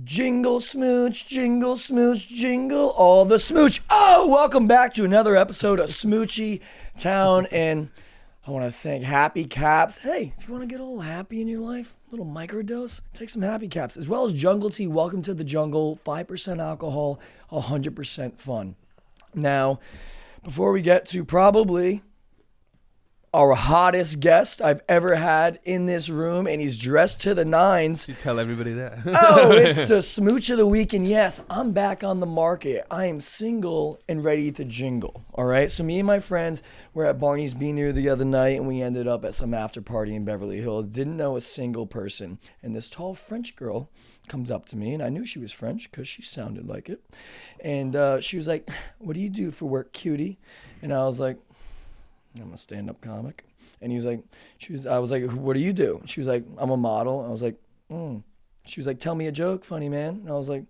Jingle smooch, jingle all the smooch. Oh, welcome back to another episode of Smoochie Town. And I want to thank Happy Caps. Hey, if you want to get a little happy in your life, a little microdose, take some Happy Caps. As well as Jungle Tea, welcome to the jungle, 5% alcohol, 100% fun. Now, before we get to probably our hottest guest I've ever had in this room, and he's dressed to the nines. You tell everybody that. Oh, it's the smooch of the week, and yes, I'm back on the market. I am single and ready to jingle, all right? So me and my friends were at Barney's Beanery the other night, and we ended up at some after party in Beverly Hills. Didn't know a single person, and this tall French girl comes up to me, and I knew she was French because she sounded like it, and she was like, "What do you do for work, cutie?" And I was like, "I'm a stand-up comic." And he was like, I was like, "What do you do?" She was like, "I'm a model." I was like, She was like, "Tell me a joke, funny man." And I was like,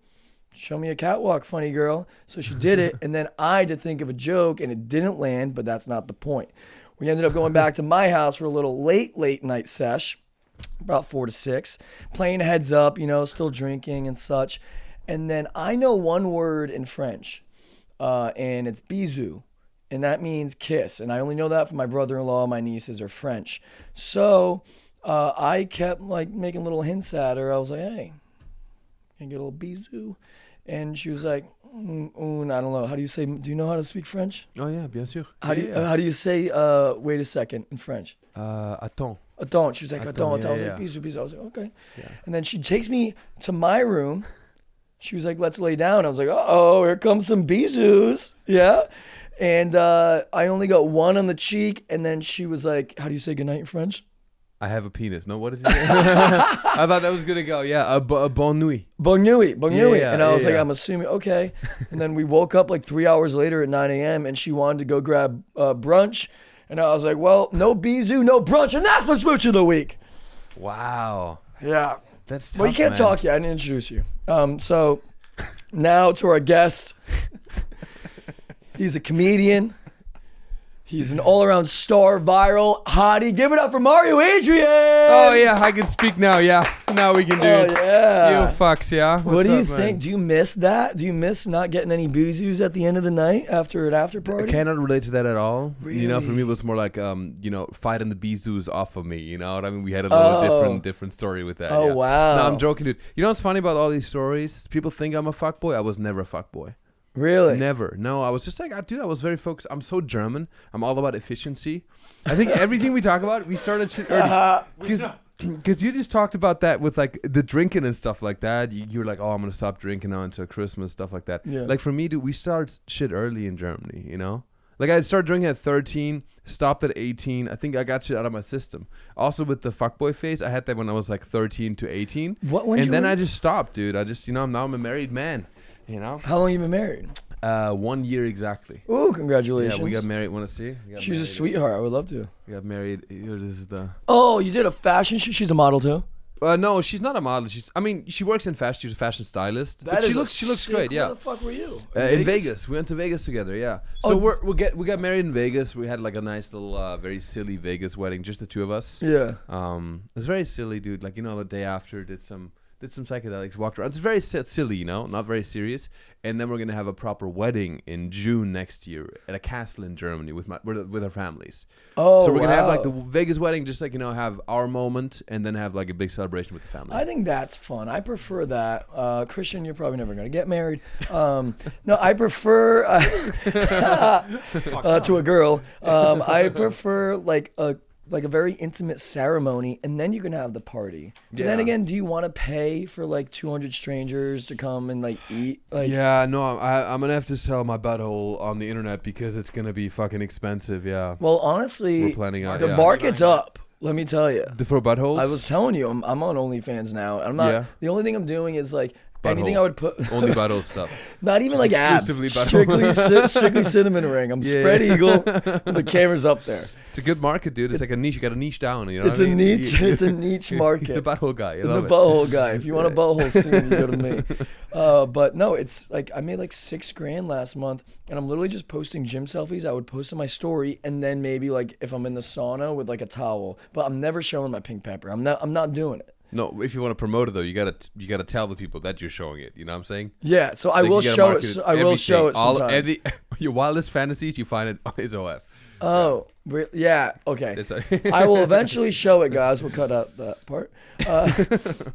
"Show me a catwalk, funny girl." So she did it, and then I had to think of a joke, and it didn't land, but that's not the point. We ended up going back to my house for a little late night sesh, about 4 to 6, playing heads up, still drinking and such. And then I know one word in French, and it's bisou. And that means kiss. And I only know that from my brother-in-law. My nieces are French. So I kept making little hints at her. I was like, "Hey, can I get a little bisou?" And she was like, I don't know. How do you say, do you know how to speak French? Oh yeah, bien sûr. How do you say, wait a second in French? Attends. Attends. She was like, attends. I was like, bisou, bisou. I was like, okay. Yeah. And then she takes me to my room. She was like, "Let's lay down." I was like, "Uh-oh, here comes some bisous." Yeah. And I only got one on the cheek, and then she was like, "How do you say goodnight in French?" I have a penis. No, what is it? I thought that was gonna go. Yeah, bonne nuit. Bonne nuit. Yeah, and I was like, I'm assuming, okay. And then we woke up 3 hours later at 9 a.m. and she wanted to go grab brunch. And I was like, well, no bisou, no brunch. And that's my smooch of the week. Wow. Yeah. That's tough, well, you can't talk yet. I didn't introduce you. So now to our guest. He's a comedian. He's an all-around star, viral hottie. Give it up for Mario Adrion. Oh yeah, I can speak now. Yeah, now we can do it. Yeah. You fucks, yeah. What do you think? Do you miss that? Do you miss not getting any boozies at the end of the night after an after party? I cannot relate to that at all. Really? For me it was more like fighting the bisous off of me. You know what I mean? We had a little different story with that. Oh yeah. wow. No, I'm joking, dude. You know what's funny about all these stories? People think I'm a fuckboy. I was never a fuckboy. Really? Never. No, I was just like, dude, I was very focused. I'm so German. I'm all about efficiency. I think everything we talk about, we started shit early. Because you just talked about that with the drinking and stuff like that. You're like, oh, I'm going to stop drinking on until Christmas, stuff like that. Yeah. Like for me, dude, we start shit early in Germany, Like I started drinking at 13, stopped at 18. I think I got shit out of my system. Also with the fuckboy phase, I had that when I was 13 to 18. I just stopped, dude. Now I'm a married man. How long you been married? 1 year exactly. Ooh, congratulations. Yeah, we got married. Want to see? She's a sweetheart. I would love to. We got married. Here, this is the. Oh, you did a fashion shoot? She's a model too? No, she's not a model. She works in fashion. She's a fashion stylist. But she looks great. Yeah. Where the fuck were you? In Vegas. We went to Vegas together. Yeah. So we got married in Vegas. We had a nice little, very silly Vegas wedding, just the two of us. Yeah. It was very silly, dude. The day after, did some psychedelics, walked around. It's very silly, not very serious. And then we're gonna have a proper wedding in June next year at a castle in Germany with our families. Oh, so we're gonna have the Vegas wedding, just have our moment, and then have a big celebration with the family. I think that's fun. I prefer that. Christian, you're probably never gonna get married. No, I prefer to a girl. I prefer a very intimate ceremony, and then you can have the party. Yeah. Then again, do you want to pay for 200 strangers to come and eat? Yeah, no, I'm gonna have to sell my butthole on the internet because it's gonna be fucking expensive. Yeah. Well, honestly, we're planning on the market's up. Let me tell you. For buttholes? I was telling you, I'm on OnlyFans now. I'm not. Yeah. The only thing I'm doing is anything I would put. Only butthole stuff. Not even abs. Strictly cinnamon ring. I'm spread eagle. The camera's up there. It's a good market, dude. It's like a niche. You got a niche down. It's a niche. It's a niche market. He's the butthole guy. Butthole guy. If you want a butthole scene, you go to me. But no, it's I made $6,000 last month, and I'm literally just posting gym selfies. I would post on my story, and then maybe if I'm in the sauna with a towel. But I'm never showing my pink pepper. I'm not doing it. No, if you want to promote it though, you gotta tell the people that you're showing it. You know what I'm saying? Yeah, so I Like, will you gotta show market it. I will show it sometime. Your wildest fantasies, you find it on his OF. Oh, yeah. Okay. It's I will eventually show it, guys. We'll cut out that part.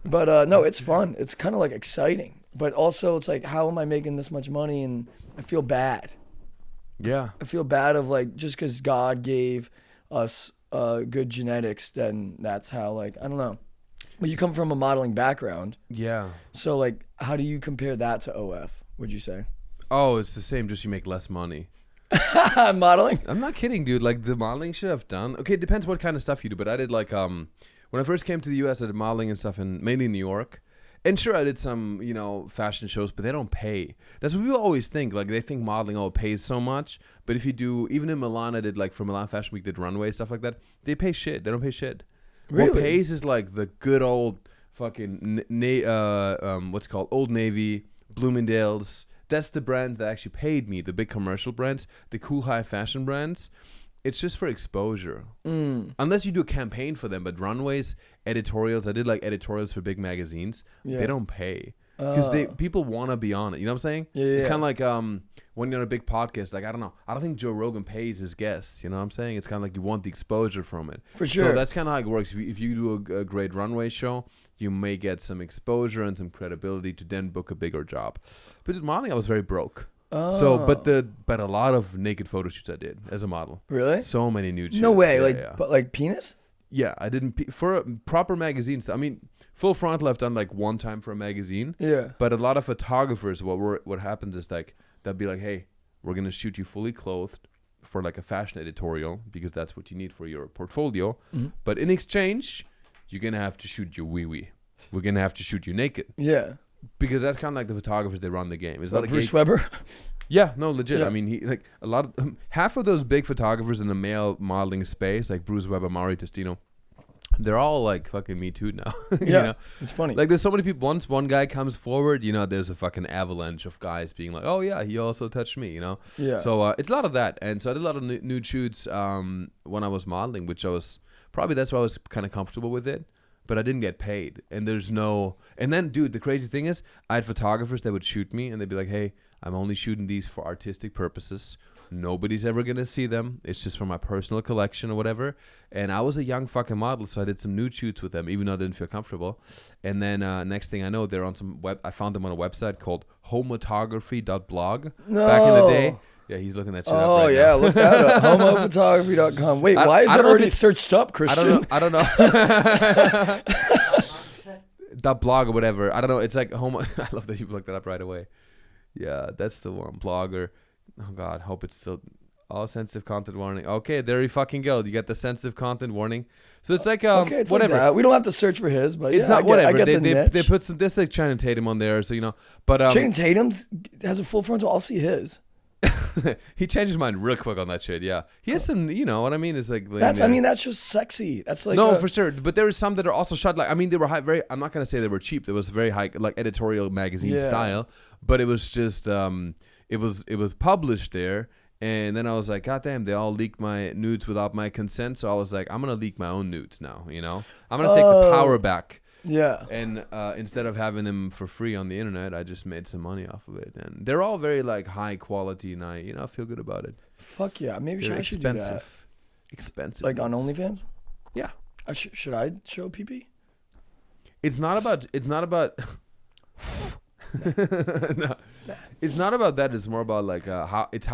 But no, it's fun. It's kind of like exciting, but also it's like, how am I making this much money? And I feel bad. Yeah. I feel bad of like, just because God gave us good genetics, then that's how, like, I don't know. But you come from a modeling background. Yeah. So like, how do you compare that to OF, would you say? Oh, it's the same, just you make less money. Modeling? I'm not kidding, dude. Like the modeling shit I've done. Okay, it depends what kind of stuff you do, but I did like when I first came to the US, I did modeling and stuff in mainly New York. And sure, I did some, fashion shows, but they don't pay. That's what people always think. Like they think modeling, it pays so much. But if you do, even in Milan, I did like for Milan Fashion Week, did runway stuff like that. They pay shit. They don't pay shit. Really? What pays is like the good old fucking what's it called, Old Navy, Bloomingdale's. That's the brand that actually paid me. The big commercial brands, the cool high fashion brands. It's just for exposure. Unless you do a campaign for them. But runways, editorials, I did like editorials for big magazines. Yeah. They don't pay. Because people want to be on it. You know what I'm saying? Yeah, it's yeah. kind of like when you're on a big podcast. Like, I don't know. I don't think Joe Rogan pays his guests. You know what I'm saying? It's kind of like you want the exposure from it. For sure. So that's kind of how it works. If you do a great runway show, you may get some exposure and some credibility to then book a bigger job. But with modeling, I was very broke. Oh. So, but a lot of naked photo shoots I did as a model. Really? So many nude shoots. No way. Yeah. But like penis? Yeah, I didn't for proper magazines. I mean, full frontal I've done like one time for a magazine. Yeah. But a lot of photographers, what happens is like they'll be like, hey, we're gonna shoot you fully clothed for like a fashion editorial because that's what you need for your portfolio. Mm-hmm. But in exchange, you're gonna have to shoot your wee wee. We're gonna have to shoot you naked. Yeah. Because that's kind of like the photographers that run the game. It's not like Bruce Weber? Yeah, no, legit. Yeah. I mean, he like a lot of half of those big photographers in the male modeling space, like Bruce Weber, Mario Adrion, they're all like fucking Me Too now. Yeah, it's funny. Like there's so many people. Once one guy comes forward, there's a fucking avalanche of guys being like, "Oh yeah, he also touched me," Yeah. So it's a lot of that, and so I did a lot of nude shoots when I was modeling, which I was probably that's why I was kind of comfortable with it. But I didn't get paid, and there's no. And then, dude, the crazy thing is, I had photographers that would shoot me, and they'd be like, "Hey, I'm only shooting these for artistic purposes. Nobody's ever gonna see them. It's just for my personal collection or whatever." And I was a young fucking model, so I did some nude shoots with them, even though I didn't feel comfortable. And then next thing I know, they're on some web. I found them on a website called homotography.blog. No. Back in the day. Yeah, he's looking that shit up right now. Oh, yeah, look that up. Homophotography.com. Wait, why is it already searched up, Christian? I don't know. That blog or whatever. I don't know. It's like homo. I love that you looked that up right away. Yeah, that's the one. Blogger. Oh, God. Hope it's still. All sensitive content warning. Okay, there you fucking go. You got the sensitive content warning. So it's like okay, it's whatever. Like that. We don't have to search for his, but it's yeah, not whatever. I get the niche. They put some. There's like Channing Tatum on there, so But Channing Tatum has a full frontal. I'll see his. He changed his mind real quick on that shit. Yeah, he has some. You know what I mean? It's like that's just sexy. That's like no, for sure. But there is some that are also shot like. I mean, they were very. I'm not gonna say they were cheap. There was very high, like editorial magazine style. But it was just. It was published there, and then I was like, God damn, they all leaked my nudes without my consent. So I was like, I'm gonna leak my own nudes now. I'm gonna take the power back. Yeah. And instead of having them for free on the internet, I just made some money off of it. And they're all very like high quality, and I feel good about it. Fuck yeah, maybe I should do that. Expensive. Like on OnlyFans? Yeah. Should I show PP? It's not about. No. It's not about that. It's more about like how it's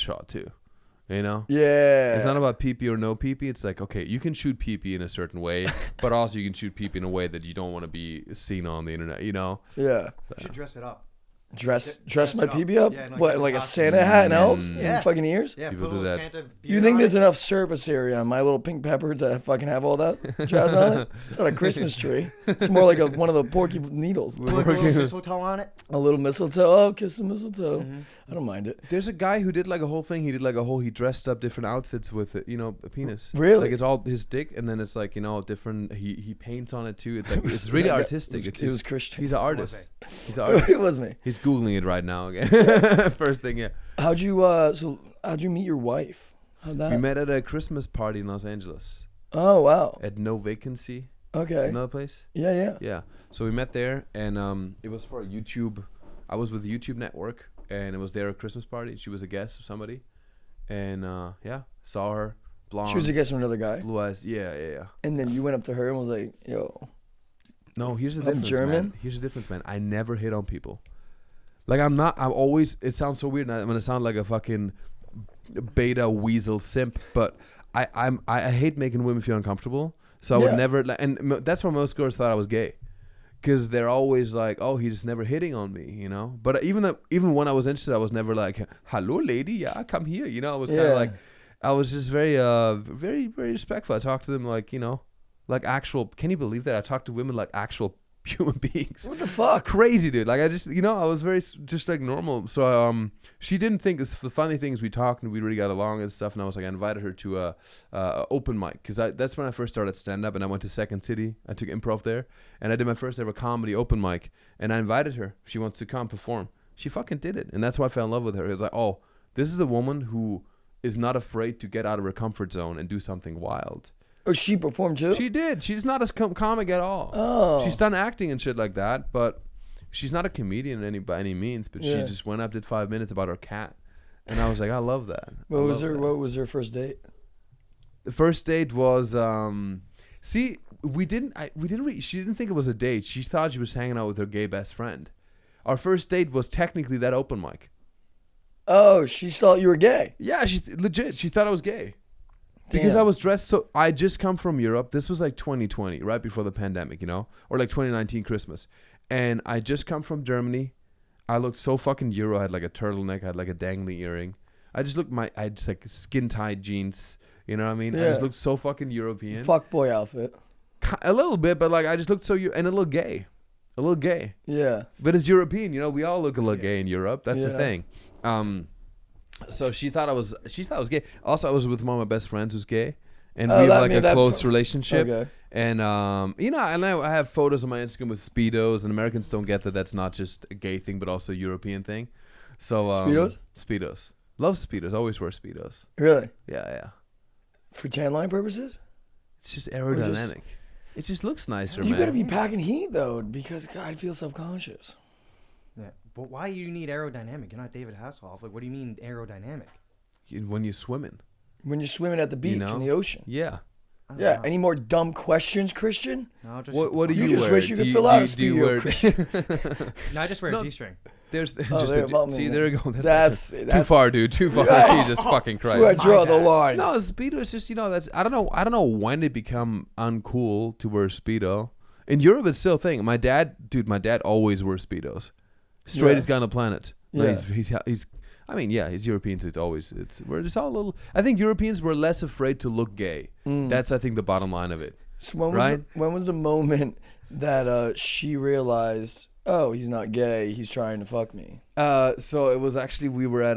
shot too. Yeah. It's not about pee-pee or no pee-pee. It's like, okay, you can shoot pee-pee in a certain way, but also you can shoot pee-pee in a way that you don't want to be seen on the internet, Yeah. You should dress it up. Dress my PB up? Yeah, what, like a Santa hat and elves and fucking ears? Yeah, people put a do little that. Santa You think there's enough surface area on my little pink pepper to fucking have all that jazz on it? It's not a Christmas tree. It's more like one of the porky needles. Put a little mistletoe on it. A little mistletoe. Oh, kiss the mistletoe. I don't mind it. There's a guy who did like a whole thing. He dressed up different outfits with it, a penis. Really? Like it's all his dick, and then it's like, different. He paints on it too. It's like it's really artistic. It was Christian. He's an artist. He's an It artist. was me. He's googling it right now again. First thing, yeah. How'd you meet your wife? How'd that? We met at a Christmas party in Los Angeles Oh wow. at No Vacancy. Okay. Another place. Yeah. Yeah. So we met there, and it was for a YouTube. I was with the YouTube network, and it was their Christmas party. She was a guest of somebody, and yeah, saw her, blonde. She was a guest from another guy. Blue eyes. Yeah. And then you went up to her and was like, "Yo." No, here's the I'm difference, German? man. Here's the difference, man. I never hit on people. Like I'm always. It sounds so weird. I'm gonna sound like a fucking beta weasel simp, but I hate making women feel uncomfortable. So I would never. And that's why most girls thought I was gay. Because they're always like, oh, he's never hitting on me, you know. But even when I was interested, I was never like, hello, lady, yeah, come here, you know. I was kind of like, I was just very, very, very respectful. I talked to them like, you know, like actual. Can you believe that I talked to women like actual human beings? What the fuck? Crazy, dude. Like I just, you know, I was very just like normal. So she didn't think this. The funny thing is, we talked and we really got along and stuff. And I was like, I invited her to a open mic because that's when I first started stand up. And I went to Second City. I took improv there, and I did my first ever comedy open mic. And I invited her. She wants to come perform. She fucking did it, and that's why I fell in love with her. It was like, oh, this is a woman who is not afraid to get out of her comfort zone and do something wild. Oh, she performed too? She did. She's not a comic at all. Oh. She's done acting and shit like that, but she's not a comedian by any means. But she just went up, did 5 minutes about her cat, and I was like, I love that. What was her first date? The first date was see, we didn't really, she didn't think it was a date. She thought she was hanging out with her gay best friend. Our first date was technically that open mic. Oh, she thought you were gay. Yeah, she legit. She thought I was gay. Because I was dressed so. I just come from Europe. This was like 2020, right before the pandemic, you know, or like 2019 Christmas, and I just come from Germany. I looked so fucking Euro. I had like a turtleneck. I had like a dangly earring. I had just like skin tight jeans. You know what I mean? Yeah. I just looked so fucking European. Fuckboy outfit. A little bit, but like I just looked so and a little gay, Yeah. But it's European, you know. We all look a little gay in Europe. That's the thing. So she thought I was gay. Also, I was with one of my best friends who's gay, and we have like a close relationship. Okay. And you know, and I have photos on my Instagram with Speedos, and Americans don't get that that's not just a gay thing, but also a European thing. So Speedos. Love Speedos. Always wear Speedos. Really? Yeah. For tan line purposes? It's just aerodynamic. It just looks nicer, You man. gotta be packing heat though, because God, I feel self-conscious. Yeah. But why do you need aerodynamic? You're not David Hasselhoff. Like, what do you mean aerodynamic? When you're swimming. When you're swimming at the beach know? in the ocean. Yeah. I don't Yeah. know. Any more dumb questions, Christian? No, just What do You you just wear? wish you Do could fill out a do you Speedo, wear- Christian. No, I just wear No. a G-string. There's there, see, there you go. That's too far, dude. Too far. Yeah. Jesus fucking That's where I Christ. draw the line. No, Speedo is just, you know, that's I don't know when it become uncool to wear Speedo. In Europe, it's still a thing. My dad always wears Speedos. Straightest guy on the planet. No, Yeah. he's I mean, yeah, he's European, so we're just all a little. I think Europeans were less afraid to look gay. That's I think the bottom line of it. So when was the moment that she realized, oh, he's not gay, he's trying to fuck me? So it was actually we were at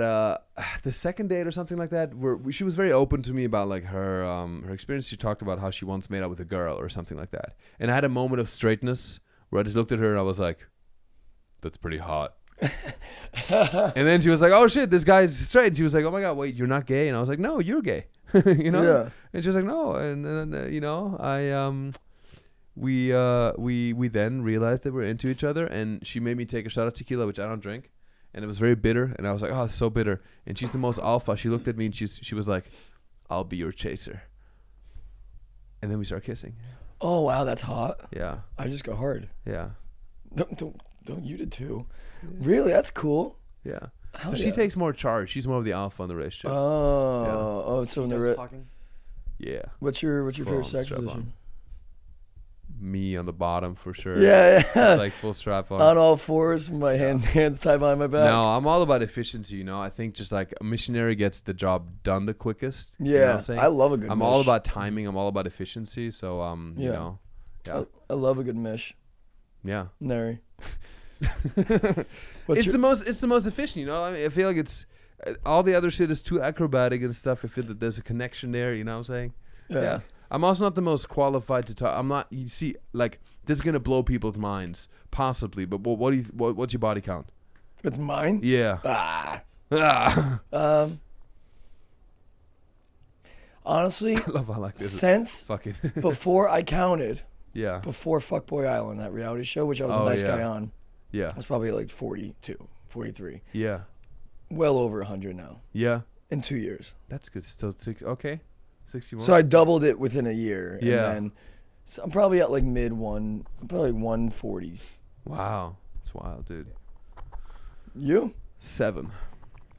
the second date or something like that. She was very open to me about like her experience. She talked about how she once made out with a girl or something like that. And I had a moment of straightness where I just looked at her and I was like, "That's pretty hot." And then she was like, "Oh shit, this guy's straight." And she was like, "Oh my god, wait, you're not gay?" And I was like, "No, you're gay." You know? Yeah. And she was like, "No." And then you know, we then realized that we're into each other, and she made me take a shot of tequila, which I don't drink, and it was very bitter, and I was like, "Oh, it's so bitter." And she's the most alpha. She looked at me and she was like, "I'll be your chaser." And then we started kissing. Oh wow, that's hot. Yeah. I just got hard. Yeah. Don't you did too? Really, that's cool. Yeah. Hell So yeah. she takes more charge. She's more of the alpha in the relationship. Oh, so in the Does fucking? Yeah. what's your Full favorite on sex strap on. position? Me on the bottom for sure. Yeah. Like full strap on. On all fours, my hands tied behind my back. No, I'm all about efficiency, you know. I think just like a missionary gets the job done the quickest. Yeah, You know what I'm saying? I love a good I'm mish. all about timing. I'm all about efficiency. So, you Yeah. know. Yeah. I love a good mish. Yeah. Nary. It's the most efficient, you know. I mean, I feel like it's all the other shit is too acrobatic and stuff. I feel that there's a connection there, you know what I'm saying? Yeah. I'm also not the most qualified to talk. I'm not. You see, like this is gonna blow people's minds, possibly. But what's your body count? It's mine? Yeah. Honestly, I love how I like this. since Fucking. before I counted, Yeah. before Fuckboy Island, that reality show, which I was a Oh, nice yeah. guy on. Yeah. I was probably like 42, 43. Yeah. Well over 100 now Yeah. in 2 years. That's good. Still okay. 61. So I doubled it within a year. Yeah. And then so I'm probably at like I'm probably like 140. Wow. It's wild, dude. You? 7.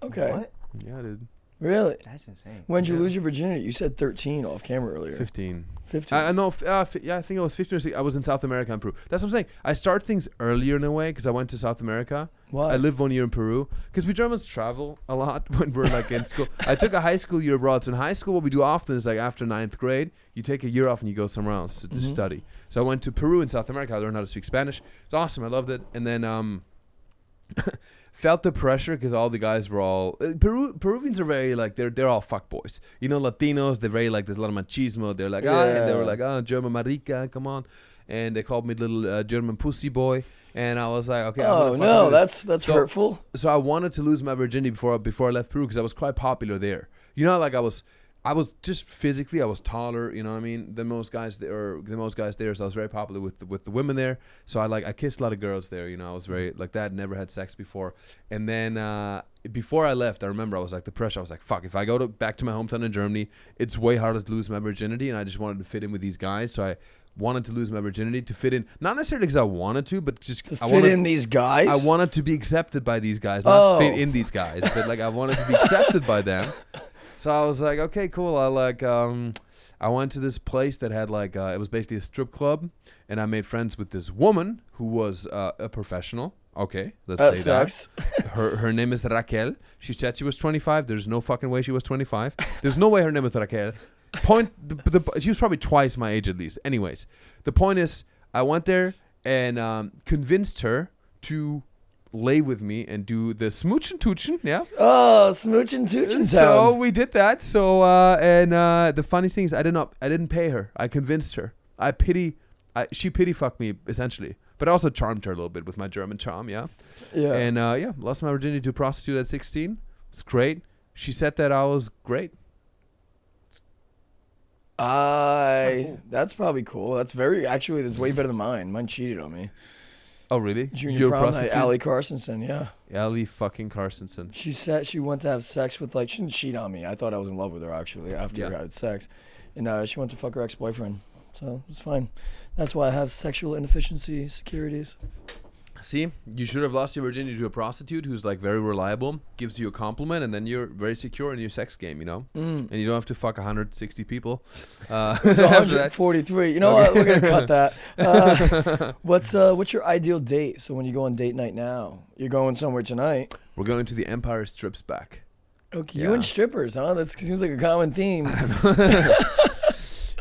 Okay. What? Yeah, dude. Really? That's insane. When'd you Yeah. lose your virginity? You said 13 off camera earlier. 15. 15. I know. Yeah, I think I was 15 or 16. I was in South America and Peru. That's what I'm saying. I start things earlier in a way because I went to South America. Why? I lived 1 year in Peru because we Germans travel a lot when we're like in school. I took a high school year abroad. So in high school, what we do often is like after 9th grade, you take a year off and you go somewhere else to Mhm. study. So I went to Peru in South America. I learned how to speak Spanish. It's awesome. I loved it. And then felt the pressure because all the guys were all Peruvians are very like they're all fuckboys. You know, Latinos, they're very like there's a lot of machismo. They're like and they were like German marica, come on, and they called me little German pussy boy, and I was like, okay. I'm Oh gonna no, fucking do this. that's So- hurtful. So I wanted to lose my virginity before I left Peru because I was quite popular there. You know, like I was just physically I was taller, you know what I mean, than most guys there. So I was very popular with the women there. So I kissed a lot of girls there. You know, I was very like that. Never had sex before. And then before I left, I remember I was like the pressure. I was like, fuck, if I go back to my hometown in Germany, it's way harder to lose my virginity, and I just wanted to fit in with these guys. So I wanted to lose my virginity to fit in, not necessarily because I wanted to, but just To I fit wanted, in these guys. I wanted to be accepted by these guys, not Oh. fit in these guys, but like I wanted to be accepted by them. So I was like, okay, cool. I went to this place that had like it was basically a strip club, and I made friends with this woman who was a professional. Okay, let's That say sucks. that. Her name is Raquel. She said she was 25. There's no fucking way she was 25. There's no way her name is Raquel. She was probably twice my age at least. Anyways, the point is, I went there and convinced her to lay with me and do the smoochin' toochin', yeah. Oh, Smoochie Town. So we did that. So the funniest thing is I didn't pay her. I convinced her. She pity fucked me essentially, but I also charmed her a little bit with my German charm, yeah. Yeah. And lost my virginity to a prostitute at 16. It's great. She said that I was great. That's probably cool. That's way better than mine. Mine cheated on me. Oh really? Junior You're a prom night, prostitute? Allie Carsonson, yeah. Allie fucking Carsonson. She said she went to have sex with she didn't cheat on me. I thought I was in love with her actually after Yeah. we had sex. And she went to fuck her ex-boyfriend. So it's fine. That's why I have sexual inefficiency securities. See, you should have lost your virginity to a prostitute who's like very reliable, gives you a compliment, and then you're very secure in your sex game, you know? And you don't have to fuck 160 people. It's 143. You know what? We're gonna cut that. What's your ideal date? So when you go on date night now, you're going somewhere tonight. We're going to the Empire Strips back. Okay, Yeah. you and strippers, huh? That seems like a common theme.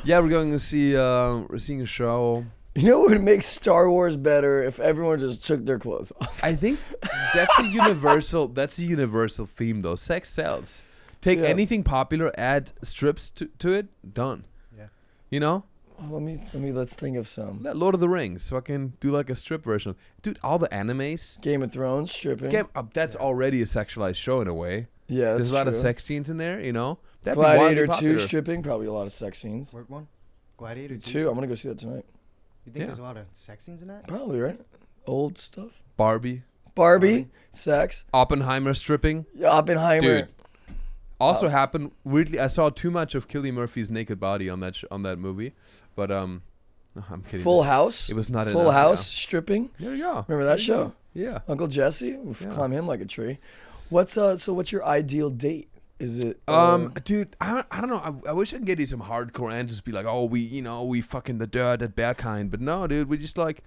Yeah, we're going to see. We're seeing a show. You know what would make Star Wars better if everyone just took their clothes off? I think that's a universal. That's a universal theme, though. Sex sells. Take Yeah. anything popular, add strips to it. Done. Yeah. You know, Let's think of some. that Lord of the Rings. So I can do like a strip version. Dude, all the animes. Game of Thrones stripping. That's already a sexualized show in a way. Yeah, that's There's a lot of true. sex scenes in there. You know, that'd be wildly Gladiator 2 popular. stripping, probably a lot of sex scenes. Work one? Gladiator 2, I'm gonna go see that tonight. You think Yeah. there's a lot of sex scenes in that? Probably, right? Old stuff. Barbie, Barbie, sex. Oppenheimer stripping. Oppenheimer. Dude. Also happened weirdly. I saw too much of Cillian Murphy's naked body on that movie, but I'm kidding. Full This- House. It was not Full enough, House stripping. Yeah. There you go. Remember that show? Yeah. Uncle Jesse. Oof, Yeah. Climb him like a tree. What's your ideal date? Is it Dude, I don't know. I wish I could get you some hardcore answers. Be like, oh, we fucking the that bad kind. But no, dude, we just like,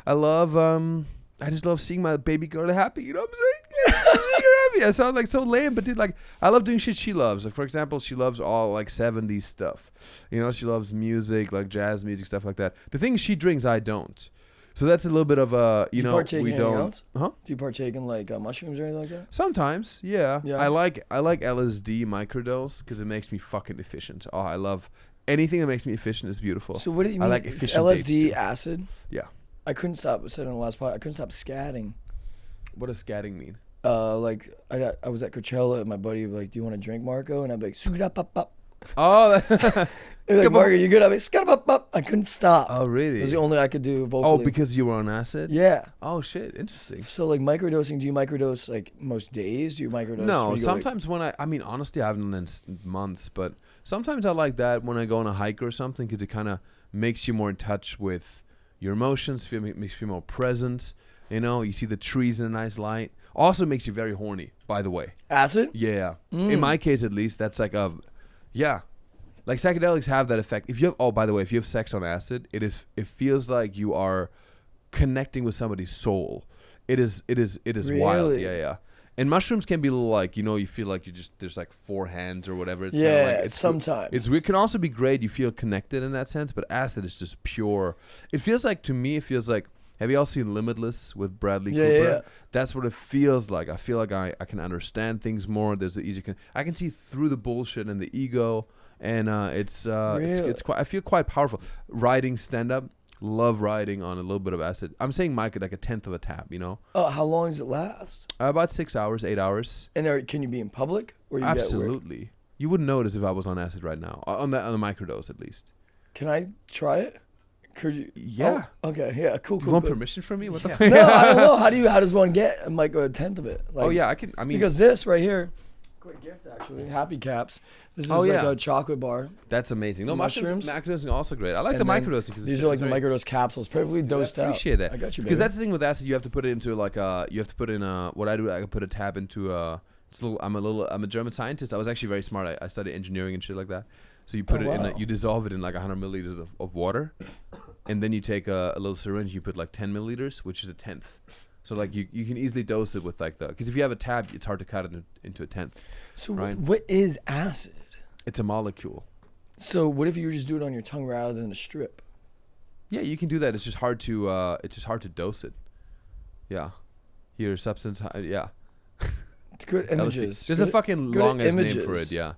I just love seeing my baby girl happy. You know what I'm saying? Seeing her happy. I sound like so lame, but dude, like, I love doing shit she loves. Like, for example, she loves all like 70s stuff. You know, she loves music, like jazz music, stuff like that. The things she drinks, I don't. So that's a little bit of a, Do you partake in we anything don't. else? Huh? Do you partake in mushrooms or anything like that? Sometimes, yeah. Yeah. I like LSD microdose because it makes me fucking efficient. Oh, I love anything that makes me efficient is beautiful. So what do you I mean? like It's efficient dates, LSD too. acid? Yeah. I couldn't stop. I said in the last part. I couldn't stop scatting. What does scatting mean? I was at Coachella and my buddy would be like, "Do you want to drink, Marco?" And I'd be like, "Suda pop pop." Oh. He's like, Marco, you good? I'm like, "Scud-a-bup-bup." I couldn't stop. Oh, really? It was the only I could do vocally. Oh, because you were on acid? Yeah. Oh, shit. Interesting. So like microdosing, do you microdose like most days? Do you microdose? No, when you go, sometimes when I mean, honestly, I haven't done it in months, but sometimes I like that when I go on a hike or something because it kind of makes you more in touch with your emotions, makes you feel more present. You know, you see the trees in a nice light. Also makes you very horny, by the way. acid? Yeah. In my case, at least, that's like yeah. Like psychedelics have that effect. If you have, oh, by the way, if you have sex on acid, it feels like you are connecting with somebody's soul. It is wild. Really? Yeah, yeah. And mushrooms can be a little like, you know, you feel like there's like four hands or whatever. It's Yeah, kinda like, sometimes. it can also be great. You feel connected in that sense, but acid is just pure. It feels like, to me, have you all seen Limitless with Bradley Cooper? Yeah. That's what it feels like. I feel like I can understand things more. I can see through the bullshit and the ego. And it's quite. I feel quite powerful. Writing stand up, love writing on a little bit of acid. I'm saying like a tenth of a tab, you know. Oh, how long does it last? About 6 hours, 8 hours. And can you be in public? Or you Absolutely. You wouldn't notice if I was on acid right now. On the microdose, at least. Can I try it? Could you? Yeah. Oh, okay. Yeah. Cool. Do Cool. you want cool. permission from me? What the No, fuck? I don't know. How does one get a tenth of it? Like, Oh yeah, I can. I mean, because this right here, quick gift actually, Happy Caps. This is like a chocolate bar. that's amazing. No, Mushrooms? microdosing are also great. I like And the then microdosing because These are like the microdose capsules, perfectly dosed out. I appreciate that. I got you, Because baby. that's the thing with acid. You have to put it into what I do. I put a tab into I'm a German scientist. I was actually very smart. I studied engineering and shit like that. So you put you dissolve it in like 100 milliliters of water, and then you take a little syringe. You put like 10 milliliters, which is a tenth. So like you can easily dose it with like because if you have a tab, it's hard to cut it into a tenth. So right? what is acid? It's a molecule. So what if you just do it on your tongue rather than a strip? Yeah, you can do that. It's just hard to dose it. Yeah, here substance. Yeah. It's good images. There's a fucking long ass name for it. Yeah.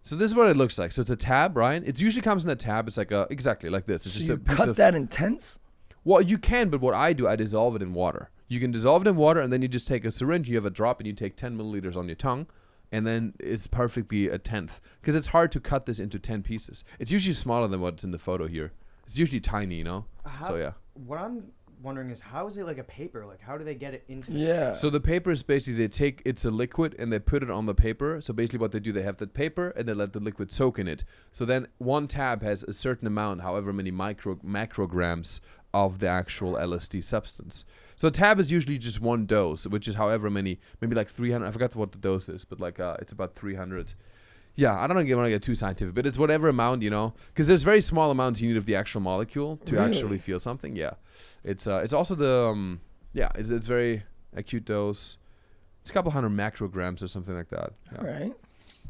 So this is what it looks like. So it's a tab, right? It usually comes in a tab. It's like exactly like this. It's So just you a piece cut that in tenths? Well, you can, but what I do, I dissolve it in water. You can dissolve it in water, and then you just take a syringe. You have a drop, and you take 10 milliliters on your tongue, and then it's perfectly a tenth. Because it's hard to cut this into 10 pieces. It's usually smaller than what's in the photo here. It's usually tiny, you know? So, yeah. What I'm wondering is, how is it like a paper? Like, how do they get it into Yeah. So the paper is basically, it's a liquid, and they put it on the paper. So basically what they do, they have the paper, and they let the liquid soak in it. So then one tab has a certain amount, however many macrograms of the actual LSD substance. So a tab is usually just one dose, which is however many, maybe like 300. I forgot what the dose is, but like it's about 300. Yeah, I don't want to get too scientific, but it's whatever amount, you know, because there's very small amounts you need of the actual molecule to actually feel something. Yeah, it's also the it's very acute dose. It's a couple hundred macrograms or something like that. Yeah. All right.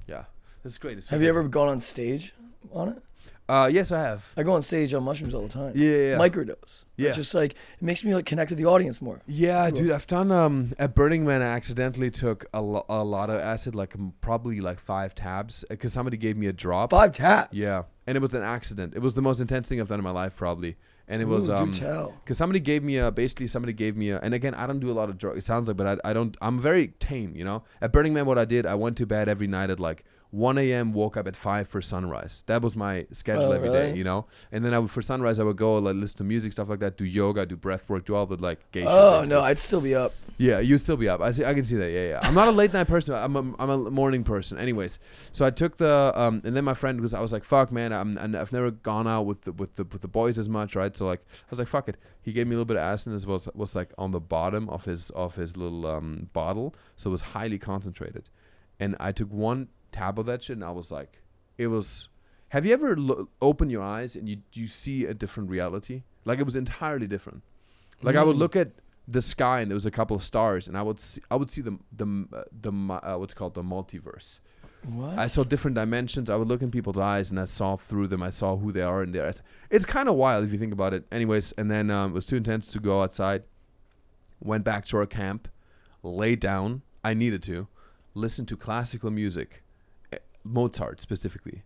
Yeah, that's great. Have you ever gone on stage on it? Yes, I have. I go on stage on mushrooms all the time. Yeah. Microdose. Yeah. It's just like, it makes me like connect with the audience more. Yeah, Cool. dude, I've done at Burning Man. I accidentally took a lot of acid, like probably like 5 tabs, because somebody gave me a drop. 5 taps. Yeah, and it was an accident. It was the most intense thing I've done in my life, probably. And it was do tell. because somebody gave me and again, I don't do a lot of drugs. It sounds like, but I don't. I'm very tame, you know. At Burning Man, what I did, I went to bed every night at like 1 a.m. woke up at 5 for sunrise. That was my schedule every day, you know. And then for sunrise I would go like listen to music, stuff like that, do yoga, do breath work, do all the like gay shit. Oh basically. no, I'd still be up. Yeah, you'd still be up. I can see that. Yeah. I'm not a late night person. I'm a morning person. Anyways, so I took the and then my friend I was like, fuck man, I've never gone out with the boys as much, right? So like I was like, fuck it. He gave me a little bit of acid, and it was like on the bottom of his little bottle, so it was highly concentrated. And I took one tab of that shit, and I was like, it was. Have you ever opened your eyes and you see a different reality? Like it was entirely different. Like I would look at the sky and there was a couple of stars, and I would see the what's called the multiverse. What? I saw different dimensions. I would look in people's eyes and I saw through them. I saw who they are in their eyes. It's kind of wild if you think about it. Anyways, and then it was too intense to go outside. Went back to our camp, laid down. I needed to listen to classical music, Mozart specifically,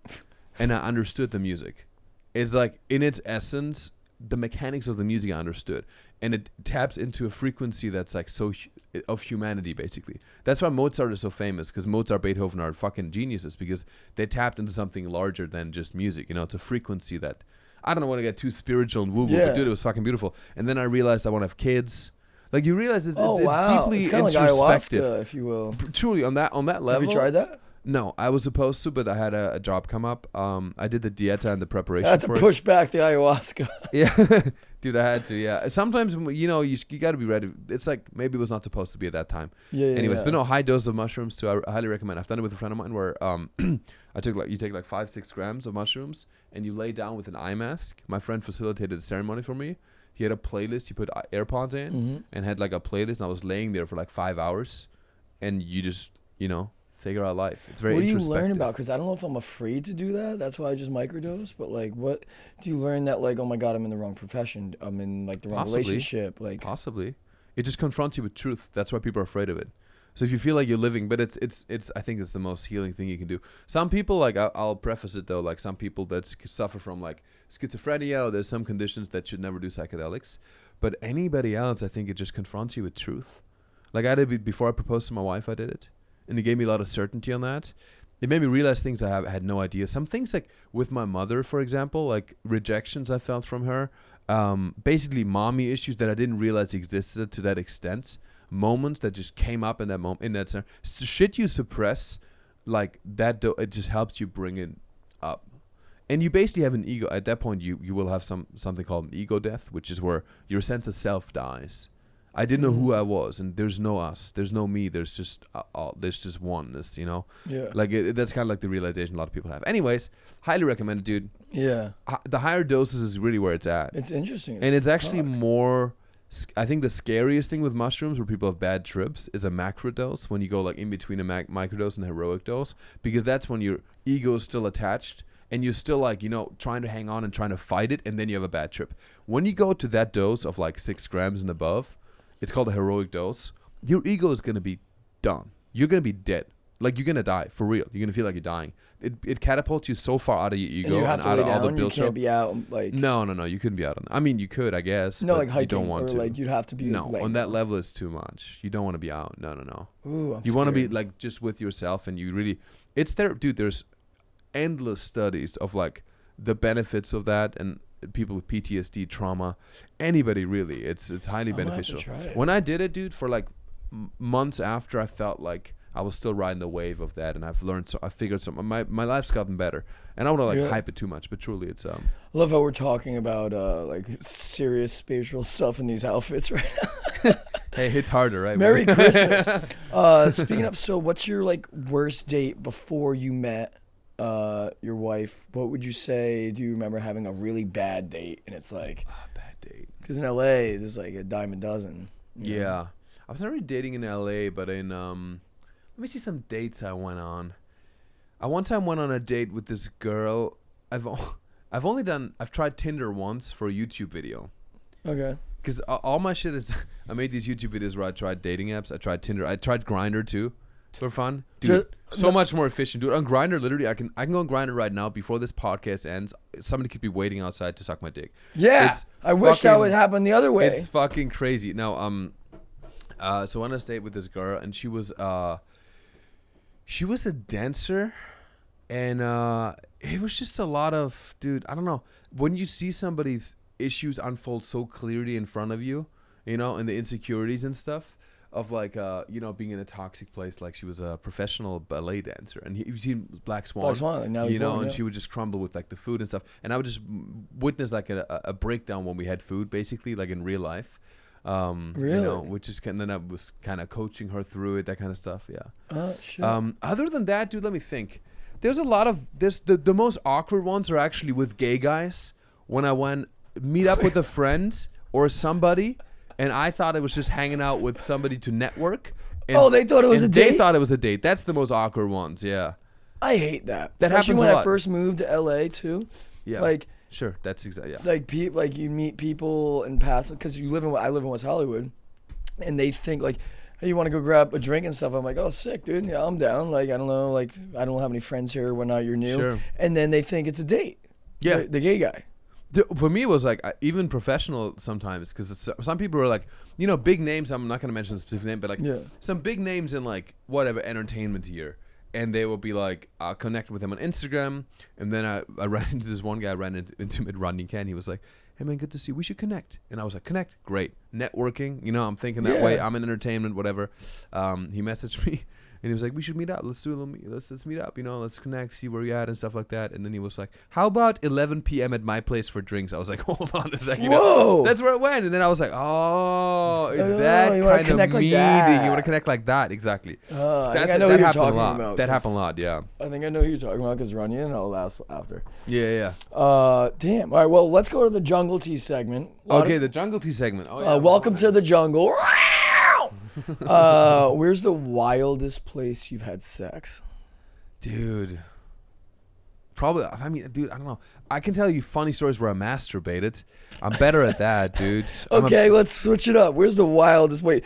and I understood the music. It's like in its essence, the mechanics of the music I understood, and it taps into a frequency that's like of humanity basically. That's why Mozart is so famous, because Mozart, Beethoven are fucking geniuses, because they tapped into something larger than just music. You know, it's a frequency that I don't want to get too spiritual and woo woo, but dude, it was fucking beautiful. And then I realized I want to have kids. Like you realize it's deeply it's kind of like ayahuasca, if you will. Truly on that level. Have you tried that? No, I was supposed to, but I had a job come up. I did the dieta and the preparation. I had to push back the ayahuasca. Yeah, dude, I had to. Yeah, sometimes you got to be ready. It's like maybe it was not supposed to be at that time. Yeah. Anyways, but no, high dose of mushrooms too. I highly recommend. I've done it with a friend of mine where you take like 5-6 grams of mushrooms and you lay down with an eye mask. My friend facilitated the ceremony for me. He had a playlist. He put AirPods in and had like a playlist. And I was laying there for like 5 hours, and you just figure out life. It's very introspective. What do you learn about? Because I don't know if I'm afraid to do that. That's why I just microdose. But like, what do you learn that like, oh my God, I'm in the wrong profession. I'm in like the wrong relationship. Like possibly, it just confronts you with truth. That's why people are afraid of it. So if you feel like you're living, but it's I think it's the most healing thing you can do. Some people, like I'll preface it though, like some people that suffer from like schizophrenia, or there's some conditions that should never do psychedelics. But anybody else, I think it just confronts you with truth. Like I did before I proposed to my wife, I did it. And it gave me a lot of certainty on that. It made me realize things I had no idea. Some things like with my mother, for example, like rejections I felt from her, basically mommy issues that I didn't realize existed to that extent. Moments that just came up in that moment, in that center. Shit you suppress, like that, it just helps you bring it up. And you basically have an ego. At that point, you will have something called an ego death, which is where your sense of self dies. I didn't know who I was, and there's no us, there's no me, there's just oneness, Yeah. Like that's kind of like the realization a lot of people have. Anyways, highly recommended, dude. Yeah. The higher doses is really where it's at. It's interesting. And it's actually more. I think the scariest thing with mushrooms, where people have bad trips, is a macro dose. When you go like in between a microdose and a heroic dose, because that's when your ego is still attached. And you're still like, trying to hang on and trying to fight it, and then you have a bad trip. When you go to that dose of like 6 grams and above, it's called a heroic dose. Your ego is going to be done. You're going to be dead. Like you're going to die, for real. You're going to feel like you're dying. It catapults you so far out of your ego and out of all the build show. You can't be out like... No, you couldn't be out on that. I mean, you could, I guess. No, like hiking, you don't want to. Like you'd have to be... No, like, on that level it's too much. You don't want to be out. No. Ooh, I'm you want to be scared. like just with yourself, and you really... It's there, dude, there's endless studies of like the benefits of that, and people with PTSD, trauma, anybody really, it's highly beneficial. When I did it, dude, for like months after, I felt like I was still riding the wave of that, and I've learned, so I figured something. My life's gotten better, and I don't want to hype it too much, but truly, it's I love how we're talking about like serious spiritual stuff in these outfits right now. Hey, it's harder, right? Merry Christmas. Speaking of, so what's your like worst date before you met your wife? What would you say? Do you remember having a really bad date? And it's like bad date, because in LA there's like a dime a dozen. Yeah, I was never dating in LA, but in let me see some dates I went on. I one time went on a date with this girl. I've tried Tinder once for a YouTube video. Okay. Because all my shit is, I made these YouTube videos where I tried dating apps. I tried Tinder. I tried Grindr too, for fun. Dude, so much more efficient, dude. On Grindr, literally, I can go on Grindr right now before this podcast ends. Somebody could be waiting outside to suck my dick. Yeah, I wish that would happen the other way. It's fucking crazy. Now, so I went on a date with this girl, and she was a dancer, and it was just a lot of, dude, I don't know. When you see somebody's issues unfold so clearly in front of you, and the insecurities and stuff of like, being in a toxic place. Like she was a professional ballet dancer, and you've seen Black Swan. Black Swan, like now and she would just crumble with like the food and stuff. And I would just witness like a breakdown when we had food, basically, like in real life. Really? Which is then I was kind of coaching her through it, that kind of stuff. Yeah. Oh shit. Other than that, dude, let me think. There's a lot of the most awkward ones are actually with gay guys. When I went meet up with a friend or somebody, and I thought it was just hanging out with somebody to network. And, they thought it was a date? They thought it was a date. That's the most awkward ones, yeah. I hate that. That Especially happens when a lot. I first moved to LA too. Yeah. Like, sure, that's exactly, yeah. Like you meet people and pass, because I live in West Hollywood, and they think like, hey, you want to go grab a drink and stuff? I'm like, oh, sick, dude. Yeah, I'm down. Like, I don't know. Like, I don't have any friends here. We're not. You're new. Sure. And then they think it's a date. Yeah. The gay guy. For me, it was like even professional sometimes, because some people are like, big names. I'm not gonna mention a specific name, but like some big names in like whatever entertainment here, and they will be like, I'll connect with him on Instagram, and then I ran into this one guy I ran into with Rodney Ken. He was like, hey man, good to see you. We should connect. And I was like, connect, great. Networking, I'm thinking that way. I'm in entertainment, whatever. He messaged me. And he was like, we should meet up. Let's do a little let's meet up, let's connect, see where you're at and stuff like that. And then he was like, how about 11 p.m. at my place for drinks? I was like, hold on a second. Whoa. That's where it went. And then I was like, oh, it's that you kind of like meeting. that. You want to connect like that. Exactly. I think I know who you're talking about. That happened a lot, yeah. I think I know who you're talking about because Runyon and I'll last after. Yeah. Damn. All right, well, let's go to the Jungle Tea segment. Okay, the Jungle Tea segment. Oh, yeah, welcome to the jungle. Where's the wildest place you've had sex? Dude. Probably, dude, I don't know. I can tell you funny stories where I masturbated. I'm better at that, dude. Okay, let's switch it up. Where's the wildest place?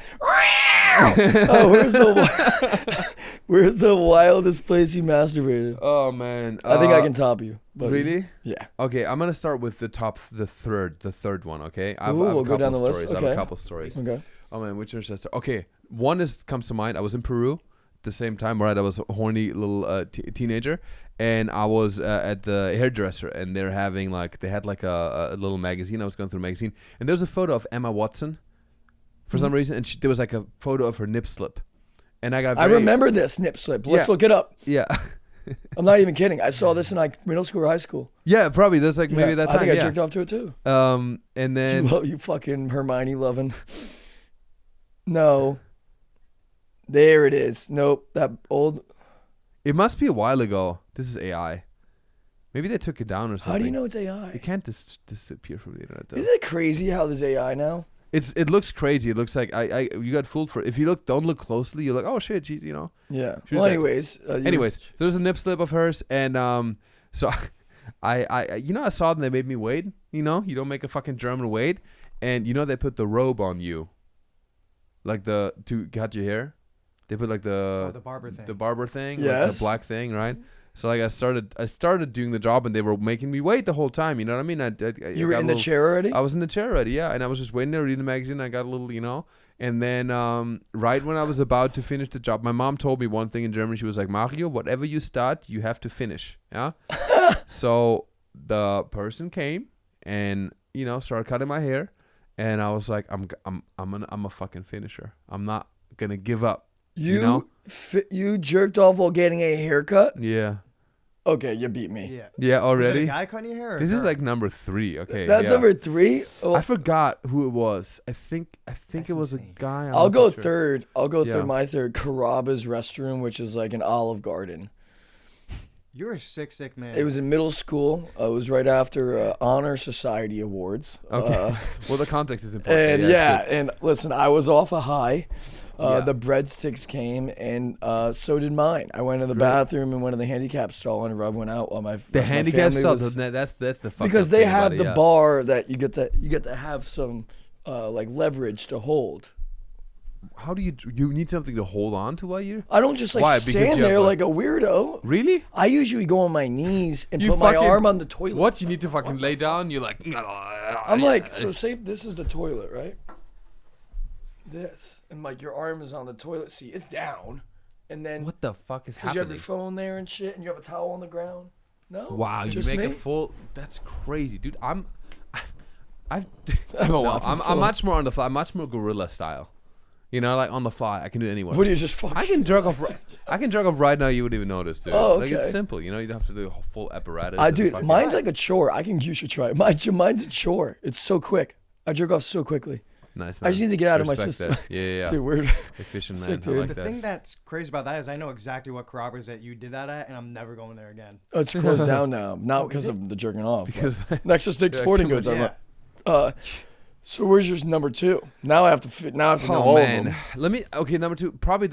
Where's the wildest place you masturbated? Oh, man. I think I can top you. Buddy. Really? Yeah. Okay, I'm going to start with the third one, okay? We'll go down the list. Okay. I have a couple stories. Okay. Oh man, which one should I start? Okay, one comes to mind. I was in Peru at the same time, right? I was a horny little teenager, and I was at the hairdresser, and they had like a little magazine. I was going through the magazine, and there was a photo of Emma Watson for some reason, and there was like a photo of her nip slip, and I remember this nip slip. Let's look it up. Yeah. I'm not even kidding. I saw this in like middle school or high school. Yeah, probably. There's like maybe that time. I think I jerked off to it too. And then you fucking Hermione loving. No. There it is. Nope. That old. It must be a while ago. This is AI. Maybe they took it down or something. How do you know it's AI? It can't disappear from the internet, though. Isn't it crazy how there's AI now? It looks crazy. It looks like you got fooled for it. If you don't look closely, you're like, oh shit, Yeah. Well, anyways. So there's a nip slip of hers, and so I saw them. They made me wait. You don't make a fucking German wait, and they put the robe on you. Like to cut your hair, they put like the barber thing, yes, like the black thing, right? So like I started doing the job, and they were making me wait the whole time. You know what I mean? You were in the chair already? I was in the chair already, yeah, and I was just waiting there reading the magazine. I got a little, and then right when I was about to finish the job, my mom told me one thing in German. She was like, Mario, whatever you start, you have to finish. Yeah. So the person came and started cutting my hair. And I was like, I'm a fucking finisher. I'm not gonna give up. You jerked off while getting a haircut? Yeah. Okay, you beat me. Yeah, already. Was it a guy cutting your hair? This is like number 3. Okay. That's number 3. Oh. I forgot who it was. I think it was a guy. I'll go third. Third. My third, Karaba's restroom, which is like an Olive Garden. You're a sick man. It was in middle school. It was right after Honor Society Awards. Okay. Well, the context is important. And and listen, I was off a high. The breadsticks came, and so did mine. I went to the bathroom and went to the handicap stall and rubbed one out while my handicap stall. That's the fuck because they have the bar that you get to have some like leverage to hold. How do you need something to hold on to while you? I don't just like stand there like a weirdo. Really? I usually go on my knees and put my arm on the toilet. What? You need to fucking lay down? You're like... I'm like, so say this is the toilet, right? This. And like your arm is on the toilet seat. It's down. And then... What the fuck is happening? Because you have your phone there and shit and you have a towel on the ground. No? Wow, you make a full... That's crazy, dude. I'm much more on the fly. I'm much more gorilla style. Like on the fly, I can do it anywhere. What do you just fuck? I can jerk off. I can jerk off right now. You wouldn't even notice, dude. Oh, okay. Like it's simple. You don't have to do a full apparatus. Mine's like a chore. You should try it. Mine's a chore. It's so quick. I jerk off so quickly. Nice, man. I just need to get out of my system. That. Yeah. Dude, weird. Efficient, man. Sick, dude. I like the that. thing that's crazy about that is I know exactly what corroborates that you did that at, and I'm never going there again. Oh, it's closed down now. Not because of the jerking off. Because Next to Stick Sporting Goods. Yeah. So where's your number 2? Now I have to know all of them. Number 2. Probably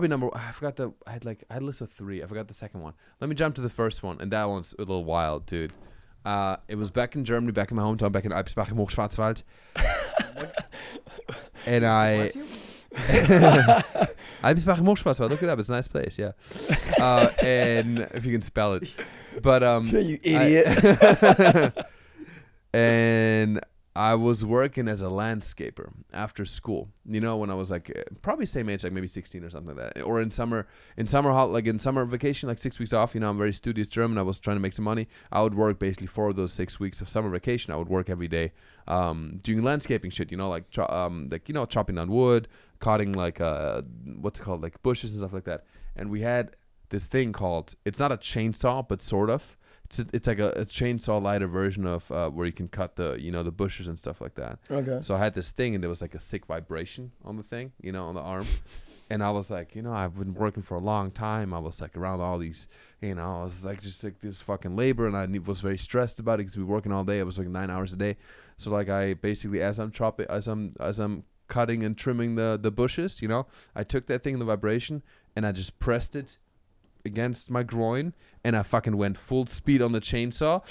number. I forgot I had a list of 3. I forgot the second one. Let me jump to the first one, and that one's a little wild, dude. It was back in Germany, back in my hometown, back in Eibsbach im Hochschwarzwald. And Eibsbach im Hochschwarzwald. Look it up. It's a nice place. Yeah. And if you can spell it, but you idiot. and I was working as a landscaper after school. You know, when I was like probably same age, like maybe 16 or something like that. Or in summer vacation, like 6 weeks off. You know, I'm very studious German. I was trying to make some money. I would work basically for those 6 weeks of summer vacation. I would work every day, doing landscaping shit. You know, like chopping down wood, cutting like what's it called, like bushes and stuff like that. And we had this thing called, it's not a chainsaw, but sort of. It's like a chainsaw lighter version of where you can cut the bushes and stuff like that. Okay. So I had this thing, and there was like a sick vibration on the thing, on the arm. And I was like, I've been working for a long time. I was like around all these, I was like just like this fucking labor, and I was very stressed about it because we were working all day. I was working 9 hours a day. So like I basically, as I'm cutting and trimming the bushes, I took that thing, the vibration, and I just pressed it against my groin, and I fucking went full speed on the chainsaw,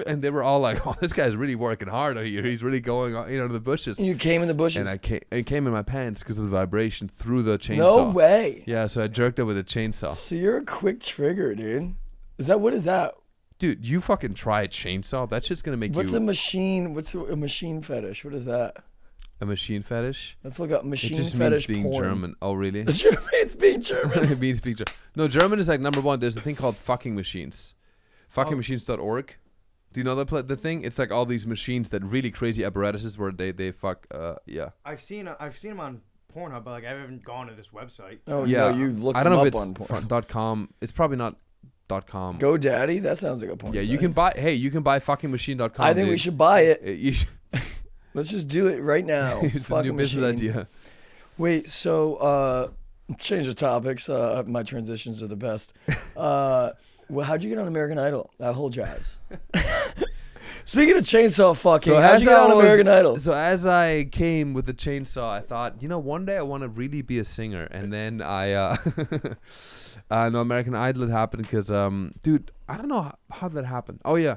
and they were all like, "Oh, this guy's really working hard out here. He's really going on, to the bushes." And you came in the bushes, and it came in my pants because of the vibration through the chainsaw. No way. Yeah, so I jerked it with a chainsaw. So you're a quick trigger, dude. What is that? Dude, you fucking try a chainsaw. That's just gonna make What's a machine fetish? What is that? A machine fetish? Let's look up machine fetish. It just fetish means being porn. German. Oh, really? It's being German. It means being German. No, German is like number one. There's a thing called fucking machines. Fuckingmachines.org. Do you know the thing? It's like all these machines that really crazy apparatuses where they fuck. Yeah. I've seen them on Pornhub, but like I haven't gone to this website. Oh yeah, no, you looked I don't them know up if on it's porn. .com. It's probably not .com. GoDaddy? That sounds like a porn. Yeah, site. you can buy. Hey, you can buy fuckingmachine.com. I think we should buy it. You should. Let's just do it right now. It's a new business idea. Wait, so change the topics. My transitions are the best. Well, how'd you get on American Idol? That whole jazz. Speaking of chainsaw fucking, how'd you get on American Idol? So as I came with the chainsaw, I thought, one day I want to really be a singer. And then I no, American Idol had happened because, dude, I don't know how that happened. Oh, yeah.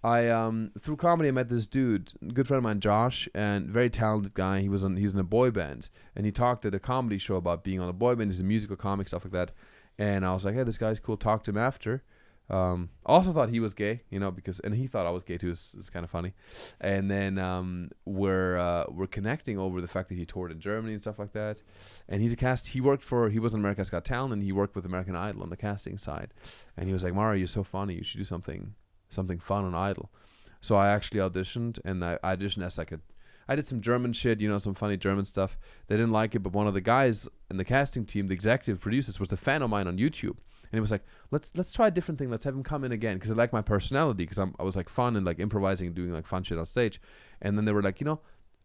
Through comedy, I met this dude, a good friend of mine, Josh, and very talented guy. He's in a boy band, and he talked at a comedy show about being on a boy band. He's a musical comic, stuff like that. And I was like, hey, this guy's cool. Talk to him after. Also thought he was gay, and he thought I was gay too. It's kind of funny. And then we're connecting over the fact that he toured in Germany and stuff like that. And he was on America's Got Talent, and he worked with American Idol on the casting side. And he was like, Mario, you're so funny. You should do something fun on Idol. So I actually auditioned, and I auditioned as I did some German shit, some funny German stuff. They didn't like it, but one of the guys in the casting team, the executive producers, was a fan of mine on YouTube. And he was like, let's try a different thing. Let's have him come in again, because I like my personality, because I was like fun and like improvising and doing like fun shit on stage. And then they were like,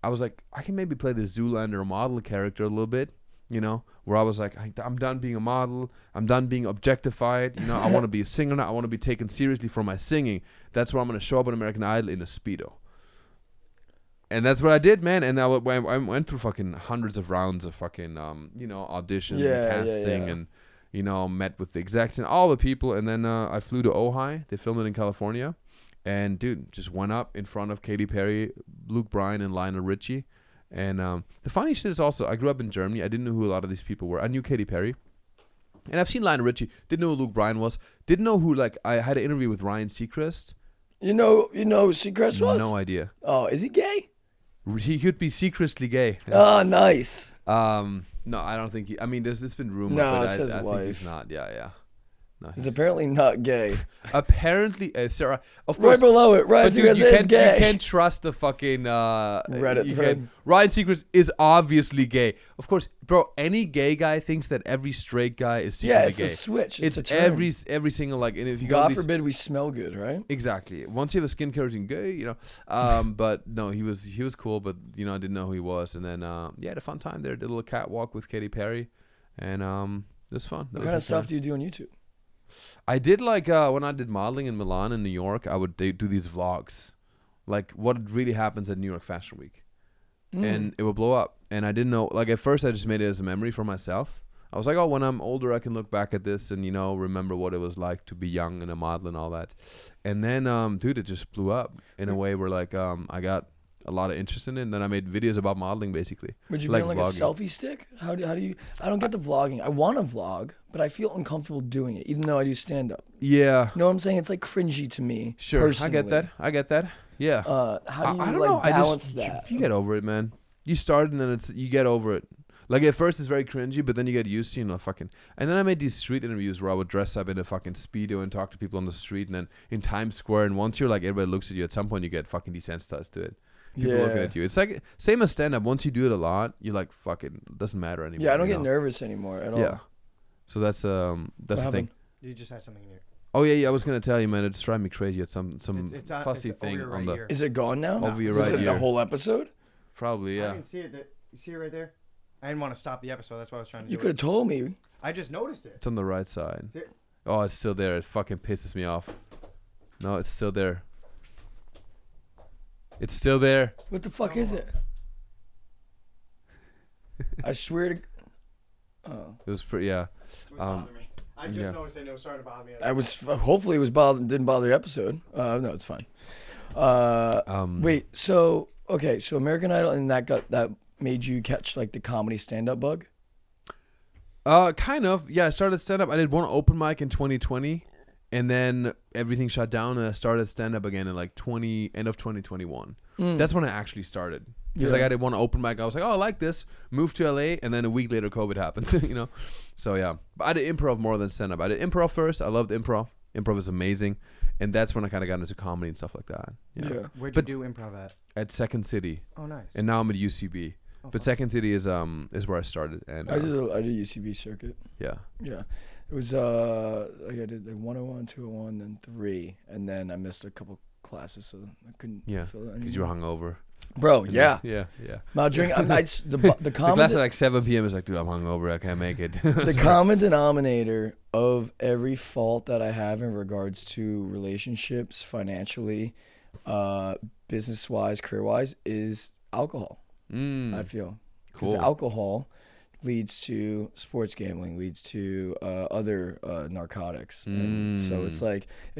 I was like, I can maybe play this Zoolander model character a little bit. Where I was like, I'm done being a model. I'm done being objectified. I want to be a singer now. I want to be taken seriously for my singing. That's where I'm going to show up on American Idol in a Speedo. And that's what I did, man. And I went through fucking hundreds of rounds of fucking, audition and casting and, met with the execs and all the people. And then I flew to Ojai. They filmed it in California. And, dude, just went up in front of Katy Perry, Luke Bryan, and Lionel Richie. And the funny shit is also, I grew up in Germany. I didn't know who a lot of these people were. I knew Katy Perry. And I've seen Lionel Richie. Didn't know who Luke Bryan was. Didn't know who, I had an interview with Ryan Seacrest. You know who Seacrest was? No idea. Oh, is he gay? He could be secretly gay. Oh, nice. No, I don't think there's been rumors, No, but it says I wife. think he's not. Yeah. No, He's apparently not gay. Apparently, Sarah. Of Right course, below it, Ryan Seacrest is gay. You can't trust the fucking Reddit thread. Ryan Seacrest is obviously gay. Of course, bro. Any gay guy thinks that every straight guy is secretly Yeah, it's gay. a switch. It's a term. every single and if you God go forbid we smell good, right? Exactly. Once you have a skincare routine, gay, but no, he was cool, but I didn't know who he was. And then had a fun time there. Did a little catwalk with Katy Perry, and it was fun. What kind of stuff do you do on YouTube? I did when I did modeling in Milan and New York, I would do these vlogs, like what really happens at New York Fashion Week, and it would blow up. And I didn't know, at first I just made it as a memory for myself. I was like, oh, when I'm older, I can look back at this and remember what it was like to be young and a model and all that. And then, dude, it just blew up in a way where I got a lot of interest in it, and then I made videos about modeling basically. Would you be on a selfie stick? How do you? I don't get the vlogging. I want to vlog, but I feel uncomfortable doing it, even though I do stand up. Yeah. You know what I'm saying? It's cringy to me. Sure, personally. I get that. Yeah. How do you I don't like know. balance that? You get over it, man. You start and then you get over it. Like at first it's very cringy, but then you get used to, fucking. And then I made these street interviews where I would dress up in a fucking Speedo and talk to people on the street, and then in Times Square. And once you're like, everybody looks at you, at some point you get fucking desensitized to it. People looking at you. It's like same as stand up. Once you do it a lot, you're like, fucking, it doesn't matter anymore. Yeah, I don't get nervous anymore at all. Yeah. So that's the thing. You just had something in here. Oh yeah, I was gonna tell you, man. It's driving me crazy. It's some It's fussy over thing your on right the. ear. Is it gone now? Over your Is right it the ear. whole episode? Probably, yeah. I can see it. You see it right there? I didn't want to stop the episode. That's why I was trying to You do could have it. told me. I just noticed it. It's on the right side. See it? Oh, it's still there. It fucking pisses me off. No, it's still there. It's still there. What the fuck is it? I swear to. Oh. It was pretty. Yeah. It was bothering me. I just yeah. noticed it and it was starting to bother me. I was hopefully it was didn't bother the episode. No, it's fine. Wait, so okay, so American Idol and that made you catch like the comedy stand up bug? Kind of. Yeah, I started stand up. I did one open mic in 2020, and then everything shut down, and I started stand up again in like end of 2021. That's when I actually started. Because like I did one open mic, I was like, oh, I like this. Moved to LA, and then a week later, COVID happened. So yeah, but I did improv more than stand up. I did improv first. I loved improv. Improv is amazing, and that's when I kind of got into comedy and stuff like that. Yeah. Where'd you do improv at? At Second City. Oh, nice. And now I'm at UCB. But Second City is where I started, and I did UCB circuit. yeah. Yeah, it was like I did like 101, 201, then 3, and then I missed a couple classes, so I couldn't fulfill it anymore. Because you were hungover. Bro, yeah. Yeah. Now drink. The The common class at like 7 p.m. is like, dude, I'm hungover. I can't make it. the common denominator of every fault that I have in regards to relationships, financially, business wise, career wise, is alcohol. I feel because Cool. alcohol leads to sports gambling, leads to other narcotics, and so it's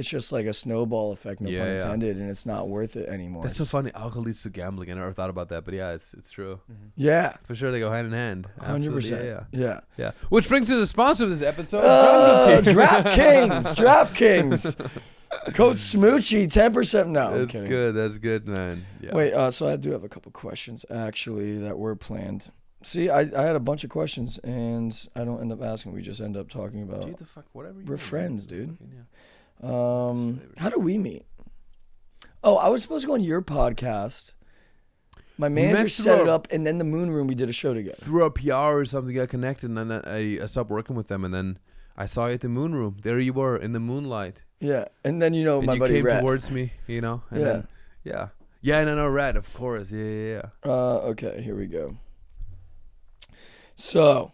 just like a snowball effect, no pun intended, and it's not worth it anymore. That's so funny. Alcohol leads to gambling. I never thought about that, but yeah, it's true. Yeah, For sure, they go hand in hand. 100%. Yeah. Which brings to the sponsor of this episode, DraftKings. Code Smoochie, 10%. No, I'm kidding. That's good, man. Yeah. Wait, so I do have a couple questions actually that were planned. See, I had a bunch of questions and I don't end up asking. We just end up talking about. Dude, the fuck, whatever. We're friends, dude. Yeah. How do we meet? Oh, I was supposed to go on your podcast. My manager set it up, and then the Moon Room, we did a show together. Through a PR or something, got connected, and then I stopped working with them, and then I saw you at the Moon Room. There you were in the moonlight. Yeah, and then And my you buddy came Rat. towards me, and Yeah. then, yeah, and I know Rat, of course, yeah. Okay, here we go. So,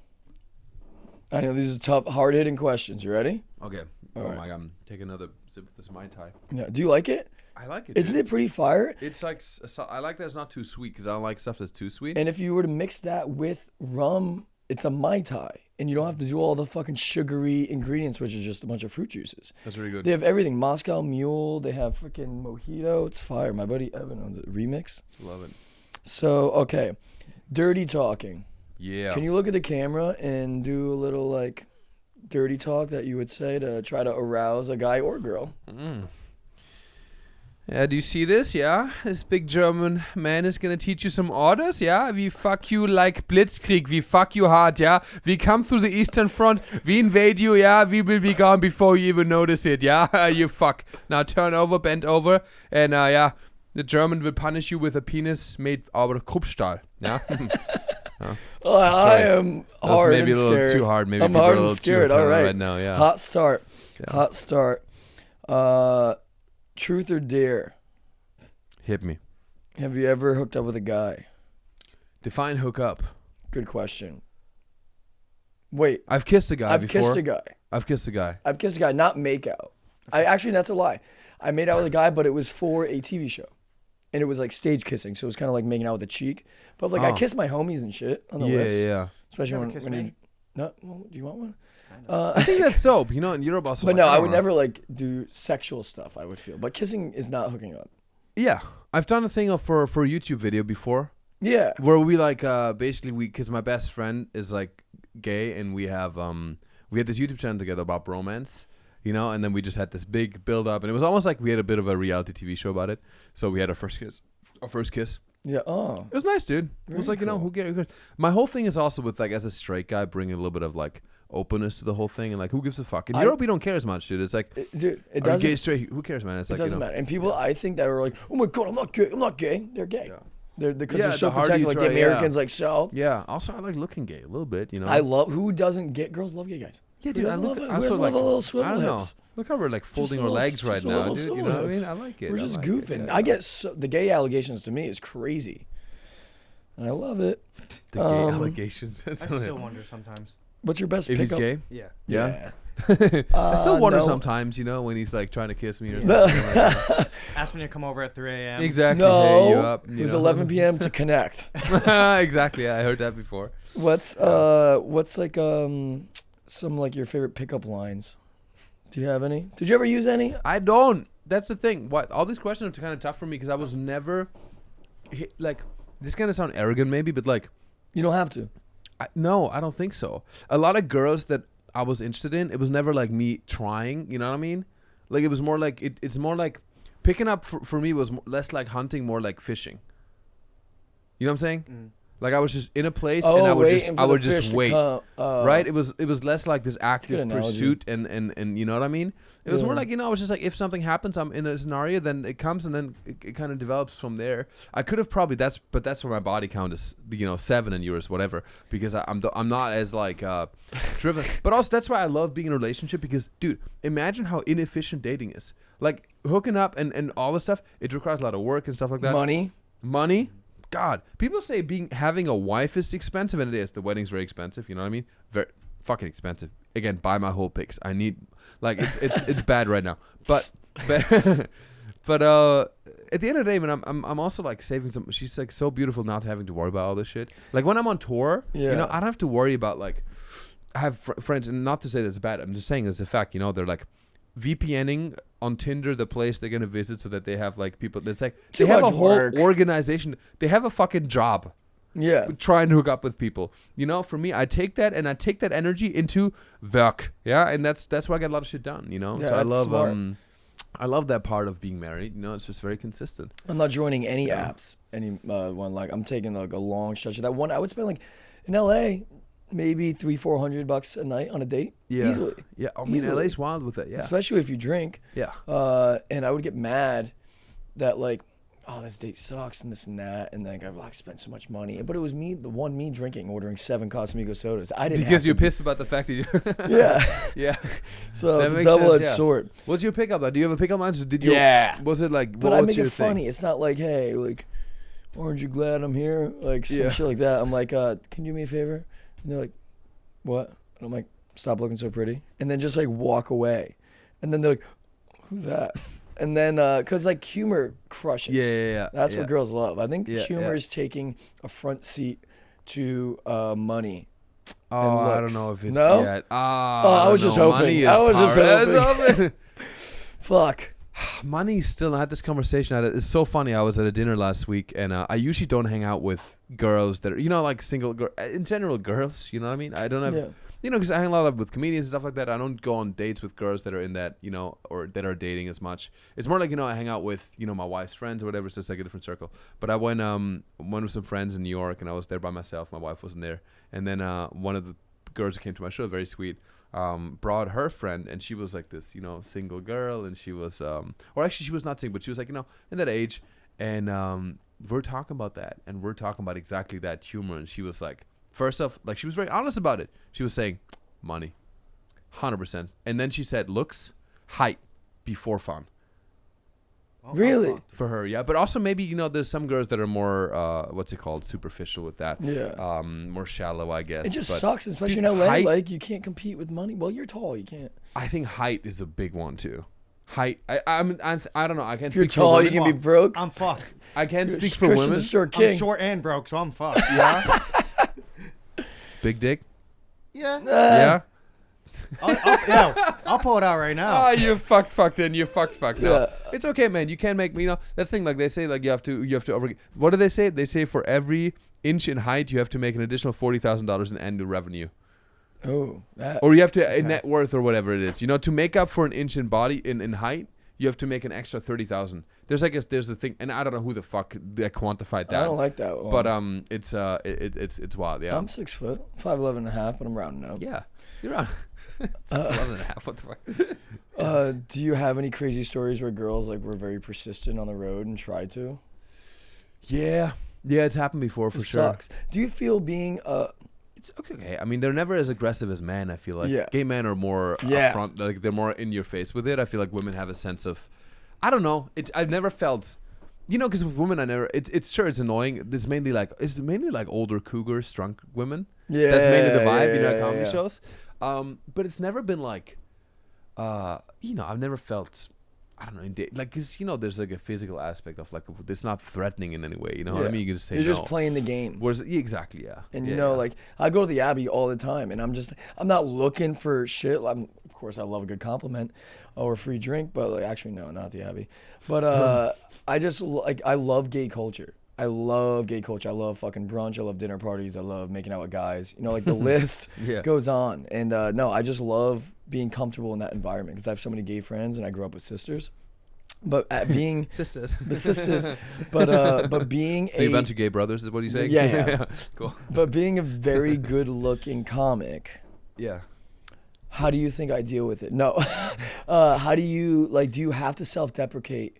I know these are tough, hard-hitting questions. You ready? Okay. All right. My God, I'm taking another sip of this Mai Tai. Yeah. Do you like it? I like it. Isn't it pretty fire? It's like I like that it's not too sweet because I don't like stuff that's too sweet. And if you were to mix that with rum, it's a Mai Tai. And you don't have to do all the fucking sugary ingredients, which is just a bunch of fruit juices. That's really good. They have everything. Moscow Mule. They have freaking Mojito. It's fire. My buddy Evan owns it. Remix. Love it. So, okay. Dirty talking. Yeah. Can you look at the camera and do a little, like, dirty talk that you would say to try to arouse a guy or girl? Yeah, do you see this? Yeah, this big German man is gonna teach you some orders. Yeah, we fuck you like Blitzkrieg. We fuck you hard. Yeah, we come through the Eastern Front. We invade you. Yeah, we will be gone before you even notice it. Yeah, you fuck. Now turn over, bend over, and yeah, the German will punish you with a penis made out of Kruppstahl. Yeah. I am hard maybe and a little scared. too hard. Maybe I'm people are hard a and little scared. too All right. right now. Yeah. Hot start. Yeah. Hot start. Truth or dare? Hit me. Have you ever hooked up with a guy? Define hook up. Good question. Wait. I've kissed a guy before. Kissed a guy. I've kissed a guy. I've kissed a guy, not make out. That's a lie. I made out with a guy, but it was for a TV show. And it was like stage kissing, so it was kind of like making out with a cheek. But like I kissed my homies and shit on the lips. Yeah. Especially when you... No, well, do you want one? I think that's dope. You know, in Europe also. But no, I would never like do sexual stuff, I would feel. But kissing is not hooking up. Yeah. I've done a thing for a YouTube video before. Yeah. Where we like basically because my best friend is like gay and we had this YouTube channel together about bromance. you know, and then we just had this big build up, and it was almost like we had a bit of a reality TV show about it. So we had our first kiss. Yeah. Oh. It was nice, dude. It was Very like, you know, cool. who cares? My whole thing is also with like, as a straight guy, bringing a little bit of like openness to the whole thing, and like, who gives a fuck? In Europe, we don't care as much, dude. It's like, Dude, it are you doesn't. gay, straight? Who cares, man? It's It like, doesn't you know, matter. And people, I think that are like, oh my god, I'm not gay. I'm not gay. They're gay. Yeah. They're because Yeah, they're so the harder protected. you Like try, the yeah. Americans, like South. Yeah. Also, I like looking gay a little bit, you know. I love who doesn't get girls love gay guys. Yeah, Who dude. I doesn't look. love it? I Who also doesn't like. love a little I swivel don't know. hips? Look how we're like folding a our little- legs right just a now, little dude. You swivel know what I mean? hips. I like it. We're I just like goofing. It, yeah. I get the gay allegations to me is crazy, and I love it. the gay allegations. I still wonder sometimes. What's your best If he's pickup? gay, Yeah. yeah. I still wonder no. sometimes, you know, when he's like trying to kiss me or something. like that. Ask me to come over at 3 a.m. Exactly. No, Hey, you up? it You was know? 11 p.m. to connect. Exactly. Yeah, I heard that before. What's like some like your favorite pickup lines? Do you have any? Did you ever use any? I don't. That's the thing. What all these questions are kind of tough for me because I was never like. This kind of sound arrogant, maybe, but like, You don't have to. no, I don't think so. A lot of girls that I was interested in, it was never like me trying. You know what I mean? Like it was more like it's more like picking up for me was less like hunting, more like fishing. You know what I'm saying? Mm. Like I was just in a place and I would just wait. Right? It was less like this active analogy. pursuit and you know what I mean? It was more Yeah. like, you know, I was just like if something happens, I'm in a scenario, then it comes and then it kind of develops from there. I could have probably that's where my body count is, you know, 7 and yours whatever, because I'm not as like driven. But also that's why I love being in a relationship because dude, imagine how inefficient dating is. Like hooking up and all this stuff, it requires a lot of work and stuff like that. Money. God, people say having a wife is expensive, and it is. The wedding's very expensive. You know what I mean? Very fucking expensive. Again, buy my whole pics. I need like it's bad right now. But at the end of the day, man, I'm also like saving some. She's like so beautiful not having to worry about all this shit. Like when I'm on tour, you know, I don't have to worry about like. I have friends, and not to say that's bad. I'm just saying it's a fact. You know, they're like VPNing on Tinder the place they're gonna visit so that they have like people. That's like Too they have much a whole work. organization. They have a fucking job. Yeah. Trying to hook up with people. You know, for me, I take that energy into work. Yeah, and that's where I get a lot of shit done. You know, Yeah, so I that's love smart. I love that part of being married. You know, it's just very consistent. I'm not joining any apps. One like I'm taking like a long stretch of that one. I would spend like in LA maybe $300-400 a night on a date. Yeah, Easily. Yeah, I mean, Easily. LA's wild with it. Yeah, Especially if you drink. yeah. And I would get mad that like, oh, this date sucks and this and that, and then I'd like spend so much money. But it was me drinking, ordering 7 Casamigos sodas. I didn't Because have you're to pissed about the fact that you. Yeah. Yeah. So That it's a makes double-edged sense, yeah. sword. What's your pickup line? Do you have a pickup line? So did you? Yeah. Was it like? But what I was make your it funny. thing? It's not like, hey, like, aren't you glad I'm here? Like some Yeah. shit like that. I'm like, can you do me a favor? And they're like, what? And I'm like, stop looking so pretty. And then just like walk away. And then they're like, who's that? And then, cause like humor crushes. Yeah. That's yeah. what girls love. I think Yeah, humor yeah. is taking a front seat to money. Oh, I don't looks. know if it's No? yet. I was just Money hoping. is I was just power. hoping. Fuck. Money still. I had this conversation. It's so funny. I was at a dinner last week, and I usually don't hang out with girls that are, you know, like single girl. In general, girls. You know what I mean? I don't have, Yeah. you know, because I hang a lot of with comedians and stuff like that. I don't go on dates with girls that are in that, you know, or that are dating as much. It's more like, you know, I hang out with, you know, my wife's friends or whatever. It's just like a different circle. But I went with some friends in New York, and I was there by myself. My wife wasn't there, and then one of the girls who came to my show, very sweet, brought her friend, and she was like this, you know, single girl, and she was or actually she was not single, but she was like, you know, in that age, and we're talking about that, and we're talking about exactly that humor, and she was like, first off, like she was very honest about it. She was saying money, 100%, and then she said looks, height before fun. Really? For her, yeah, but also maybe, you know, there's some girls that are more what's it called, superficial with that. Yeah. More shallow, I guess. It just but sucks, especially dude, in LA. height- Like you can't compete with money. Well, you're tall, you can't. I think height is a big one too. Height. I don't know. I can't If you're speak tall, for you women. can be broke. I'm fucked. I can't You're speak for Christian women. the short I'm king. short and broke, so I'm fucked. Yeah. Big dick. Yeah. Yeah. I'll pull it out right now. Oh, you fucked in. You fucked. No, Yeah. it's okay, man. You can't make me. You know, that's the thing. Like they say, like you have to over. What do they say? They say for every inch in height, you have to make an additional $40,000 in annual revenue. Oh, that. Or you have to net worth or whatever it is. You know, to make up for an inch in body in height, you have to make an extra 30,000. There's a thing, and I don't know who the fuck that quantified that. I don't like that one. But it's wild. Yeah. I'm 6 foot, 5'11" and a half, but I'm rounding up. Yeah, you're on. 11 and a half. What the fuck? Do you have any crazy stories where girls like were very persistent on the road and tried to? Yeah, it's happened before for It sure. sucks. Do you feel being It's okay. I mean, they're never as aggressive as men. I feel like Yeah. gay men are more upfront. Like they're more in your face with it. I feel like women have a sense of, I don't know. I've never felt, you know, because with women I never. It's sure it's annoying. It's mainly like older cougars, drunk women. Yeah, That's mainly the vibe, you know, at yeah, comedy yeah. shows. But it's never been like, you know, I've never felt. I don't know, like, cause you know, there's like a physical aspect of like, it's not threatening in any way. You know what I mean? You can just say You're no. just playing the game. Whereas, yeah, exactly, yeah. And yeah, you know, yeah. like I go to the Abbey all the time, and I'm not looking for shit. Of course, I love a good compliment or a free drink, but like, actually, no, not at the Abbey. But I just like I love gay culture. I love gay culture. I love fucking brunch. I love dinner parties. I love making out with guys. You know, like the list Yeah. goes on. And no, I just love being comfortable in that environment because I have so many gay friends, and I grew up with sisters. But at being sisters, but being so you a bunch of gay brothers is what you saying? Yeah. Cool. But being a very good-looking comic, Yeah. how do you think I deal with it? No, how do you like? Do you have to self-deprecate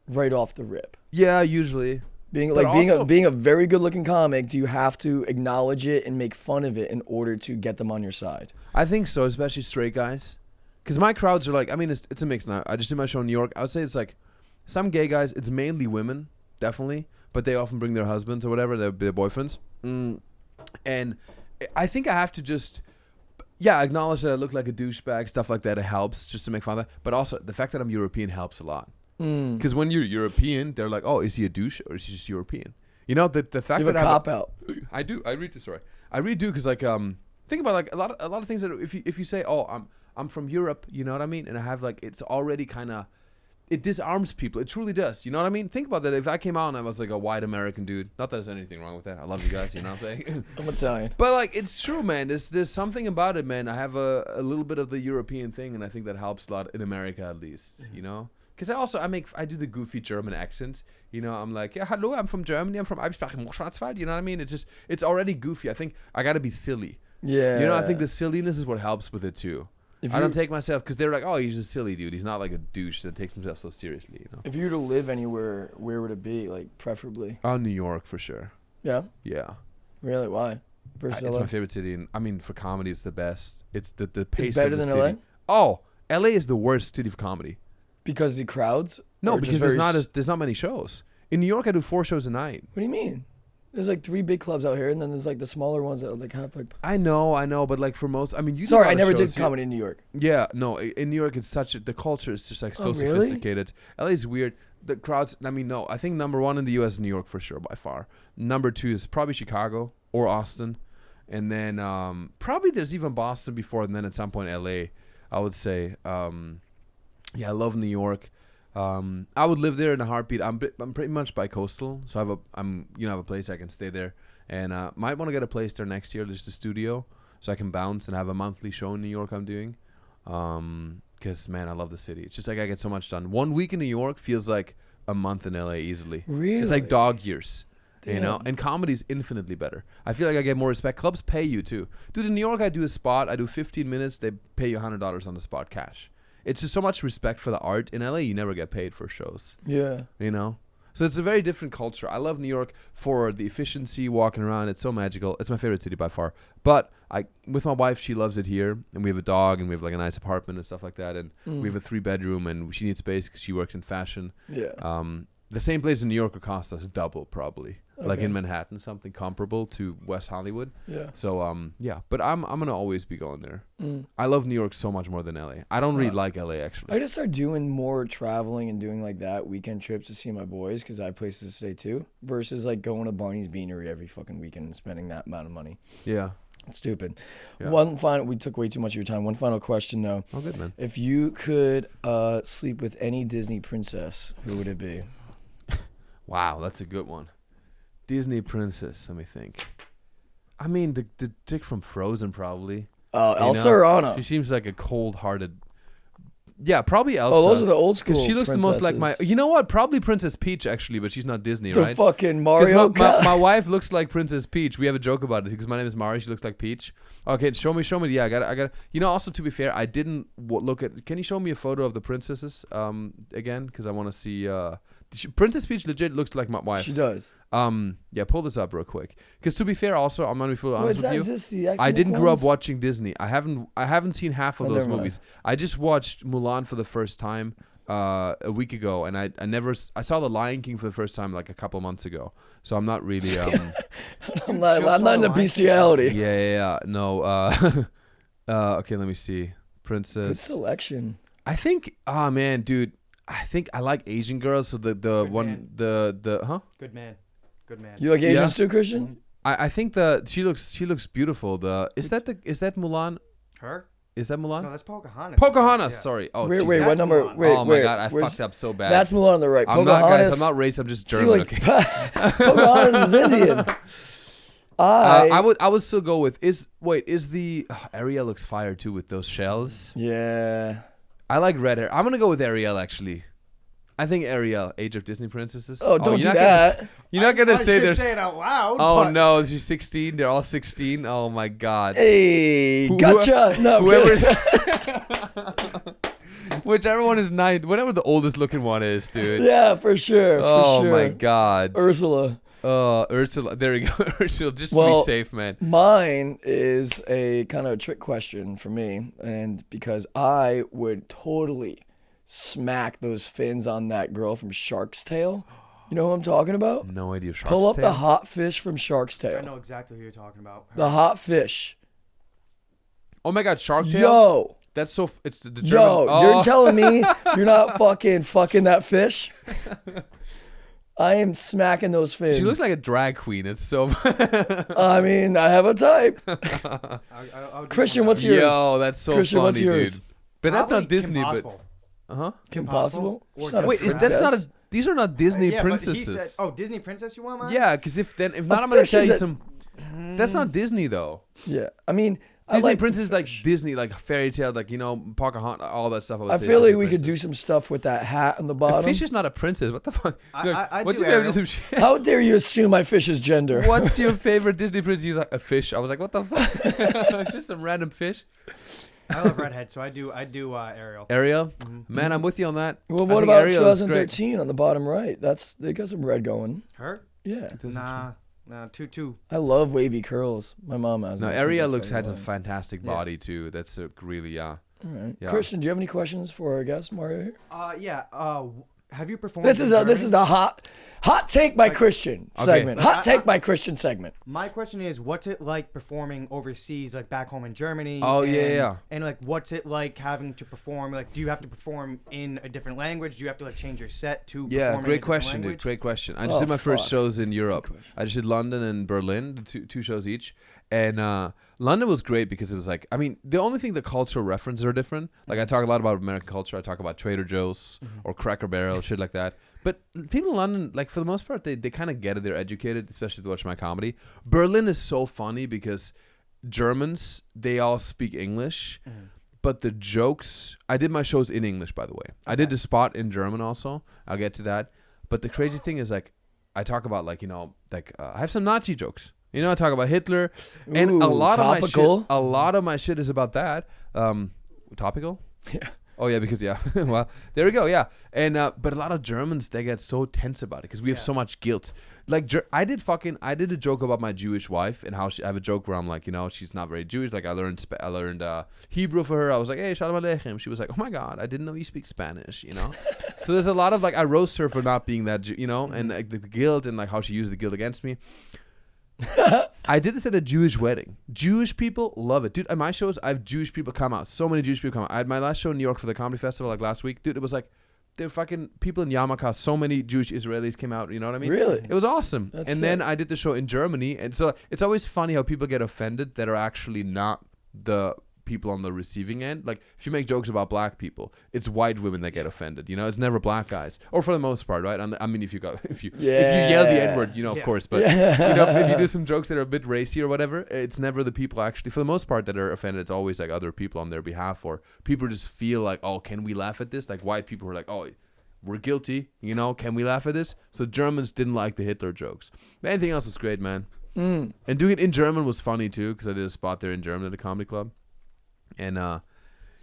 right off the rip? Yeah, usually. Being But like also- being a very good-looking comic, do you have to acknowledge it and make fun of it in order to get them on your side? I think so, especially straight guys. Because my crowds are like, I mean, it's a mix now. I just did my show in New York. I would say it's like some gay guys, it's mainly women, definitely. But they often bring their husbands or whatever, their boyfriends. And I think I have to just, acknowledge that I look like a douchebag, stuff like that. It helps just to make fun of that. But also, the fact that I'm European helps a lot. Because when you're European, they're like, oh, is he a douche or is he just European? You know, the fact You have that a I cop out. I do. I really do because like think about like a lot of things that if you say, oh, I'm from Europe, you know what I mean, and I have like, it's already kind of, it disarms people. It truly does. You know what I mean? Think about that. If I came out and I was like a white American dude, not that there's anything wrong with that. I love you guys. You know what I'm saying? I'm Italian. But like, it's true, man. There's something about it, man. I have a little bit of the European thing, and I think that helps a lot in America at least. You know? Because I do the goofy German accent. You know, I'm like, yeah, hello, I'm from Germany. I'm from Schwarzwald. You know what I mean? It's already goofy. I think I got to be silly. Yeah. You know, I think the silliness is what helps with it too. I don't take myself, because they're like, oh, he's a silly dude. He's not like a douche that takes himself so seriously, you know. If you were to live anywhere, where would it be? Like, preferably? Oh, New York for sure. Yeah. Yeah. Really? Why? Versus It's LA? my favorite city, and I mean, for comedy, it's the best. It's the pace. It's better of the than city. LA? Oh, LA is the worst city for comedy. Because the crowds? No, Or because just there's not many shows. In New York, I do 4 shows a night. What do you mean? There's like 3 big clubs out here, and then there's like the smaller ones that like have like. I know, but like for most, I mean, you. Sorry, do a I lot of never shows did here. comedy in New York. Yeah, no, in New York, it's the culture is just like so Oh, really? sophisticated. LA is weird. The crowds, I mean, no, I think number 1 in the U.S. is New York for sure, by far. Number 2 is probably Chicago or Austin. And then probably there's even Boston before, and then at some point LA, I would say. I love New York. I would live there in a heartbeat. I'm pretty much bi-coastal, so I have a place I can stay there. And might want to get a place there next year, just a studio, so I can bounce and have a monthly show in New York I'm doing. Because, man, I love the city. It's just like I get so much done. 1 week in New York feels like a month in LA easily. Really? It's like dog years. Damn. You know? And comedy's infinitely better. I feel like I get more respect. Clubs pay you, too. Dude, in New York, I do a spot. I do 15 minutes. They pay you $100 on the spot cash. It's just so much respect for the art. In LA, you never get paid for shows. Yeah. You know? So it's a very different culture. I love New York for the efficiency, walking around. It's so magical. It's my favorite city by far. But with my wife, she loves it here. And we have a dog, and we have like a nice apartment and stuff like that. And we have a 3-bedroom, and she needs space because she works in fashion. Yeah. The same place in New York would cost us double, probably. Like Okay. in Manhattan, something comparable to West Hollywood. Yeah. So but I'm gonna always be going there. I love New York so much more than LA. I don't really like LA actually. I just start doing more traveling and doing like that weekend trips to see my boys because I have places to stay too. Versus like going to Barney's Beanery every fucking weekend and spending that amount of money. Yeah. It's stupid. Yeah. We took way too much of your time. One final question though. Oh, good man. If you could sleep with any Disney princess, who would it be? Wow, that's a good one. Disney princess. Let me think. I mean, the chick from Frozen probably. Elsa or Anna? She seems like a cold-hearted. Yeah, probably Elsa. Oh, those are the old school. Because she looks the most like my. You know what? Probably Princess Peach actually, but she's not Disney, the right? fucking Mario. My wife looks like Princess Peach. We have a joke about it because my name is Mario. She looks like Peach. Okay, show me. Yeah, I got. You know, also to be fair, I didn't look at. Can you show me a photo of the princesses again? Because I want to see. Princess Peach legit looks like my wife. She does. Yeah, pull this up real quick. Because to be fair, also I'm gonna be fully honest with you. Is the I didn't grow up ones? watching Disney. I haven't seen half of those never movies. I just watched Mulan for the first time a week ago, and I saw The Lion King for the first time like a couple months ago. So I'm not really. I'm not into bestiality. Yeah. No. Okay, let me see. Princess. Good selection. I think. Oh man, dude. I think I like Asian girls. So the Good one man. the huh? Good man. You like Asians too, Christian? I think she looks beautiful. Is that Mulan? Her? Is that Mulan? No, that's Pocahontas. Pocahontas. Yeah. Sorry. Oh, Wait, Jesus. what number? Mulan. Wait, oh my God, I fucked up so bad. That's Mulan on the right. I'm not, Pocahontas. guys. I'm not racist. I'm just See, German. like, Okay. Pocahontas is Indian. I would still go with Ariel looks fire too with those shells. Yeah. I like red hair. I'm gonna go with Ariel actually. I think Ariel, Age of Disney Princesses. Oh, don't do you're that. You're not gonna say there's. Say it out loud. Oh but no, she's 16. They're all 16. Oh my God. Hey, gotcha. No, Whoever's. Whichever one is 9, whatever the oldest looking one is, dude. yeah, for sure. Oh sure. my God. Ursula. Ursula. There you go. Ursula, just to Well, be safe, man. Mine is a kind of a trick question for me, and because I would totally smack those fins on that girl from Shark's Tale. You know who I'm talking about? No idea. Shark's Pull up Tale? the hot fish from Shark's I Tale. know exactly who you're talking about. Her. The hot fish. Oh my God, Shark Tale. Yo. That's so. It's the German. Yo, Oh. you're telling me you're not fucking that fish? I am smacking those fins. She looks like a drag queen. It's so. I mean, I have a type. I'll Christian, what's yours? Yo, that's so Christian, funny, what's yours? dude. But that's not Probably Disney. Kim But Possible. Kim Possible? Possible? Or She's not a wait, that's not princess. a. These are not Disney Yeah, but he princesses. said, Disney princess you want, man? Yeah, because if not, I'm gonna fish tell is you a- some. That's not Disney though. Yeah, I mean, I Disney like princess like fish. Disney, like fairy tale, like Pocahontas, all that stuff. I feel like we could do some stuff with that hat on the A bottom. fish is not a princess. What the fuck? I What's do your favorite Ariel. Disney? Shit? How dare you assume my fish's gender? What's your favorite Disney princess? He's like a fish. I was like, what the fuck? Just some random fish. I love redhead, so I do Ariel. Ariel, Mm-hmm. man, I'm with you on that. Well, I what think about Ariel is great. 2013 on the bottom right? They got some red going. Her? Yeah, Nah, 2-2. I love wavy curls. My mom has. No, one, so Ariel that's has a why I fantastic Yeah. body too. That's really All right. Yeah. Christian, do you have any questions for our guest Mario here? Yeah. Have you performed? This in is Germany? the hot take by Christian Okay. segment. Like, Hot take by Christian segment. My question is, what's it like performing overseas, like back home in Germany? Oh, and, yeah. And like, what's it like having to perform? Like, do you have to perform in a different language? Do you have to like change your set to? Yeah, perform in a great different question, dude. language? Great question. I just Oh, did my first fuck. shows in Europe. question. I just did London and Berlin, two shows each. And London was great because it was like, I mean, the only thing the cultural references are different. Like I talk a lot about American culture. I talk about Trader Joe's or Cracker Barrel, shit like that. But people in London, like for the most part, they kind of get it. They're educated, especially if they watch my comedy. Berlin is so funny because Germans, they all speak English. But the jokes, I did my shows in English, by the way. I did the spot in German also. I'll get to that. But the crazy thing is like, I talk about like, I have some Nazi jokes. I talk about Hitler, and a Ooh, lot topical. of my shit is about that. Topical? Yeah. Oh yeah, because well, there we go. Yeah, and but a lot of Germans, they get so tense about it because we have so much guilt. Like I did a joke about my Jewish wife and how I have a joke where I'm like, she's not very Jewish. Like I learned Hebrew for her. I was like, hey, shalom aleichem. She was like, oh my God, I didn't know you speak Spanish. So there's a lot of like I roast her for not being that, and like the guilt and like how she used the guilt against me. I did this at a Jewish wedding. Jewish people love it. Dude, at my shows, I have Jewish people come out. So many Jewish people come out. I had my last show in New York for the comedy festival like last week. Dude, it was like, they're fucking people in Yarmulke. So many Jewish Israelis came out. You know what I mean? Really? It was awesome. That's and sick. then I did the show in Germany. And so it's always funny how people get offended that are actually not the people on the receiving end. Like if you make jokes about black people, it's white women that get offended. You know, it's never black guys, or for the most part, right? I mean, if you yell the N-word, you know, of course, but you know, if you do some jokes that are a bit racy or whatever, it's never the people actually, for the most part, that are offended. It's always like other people on their behalf, or people just feel like, oh, can we laugh at this? Like white people are like, oh, we're guilty, you know, can we laugh at this? So Germans didn't like the Hitler jokes. But anything else was great, man. And doing it in German was funny too, because I did a spot there in German at a comedy club. And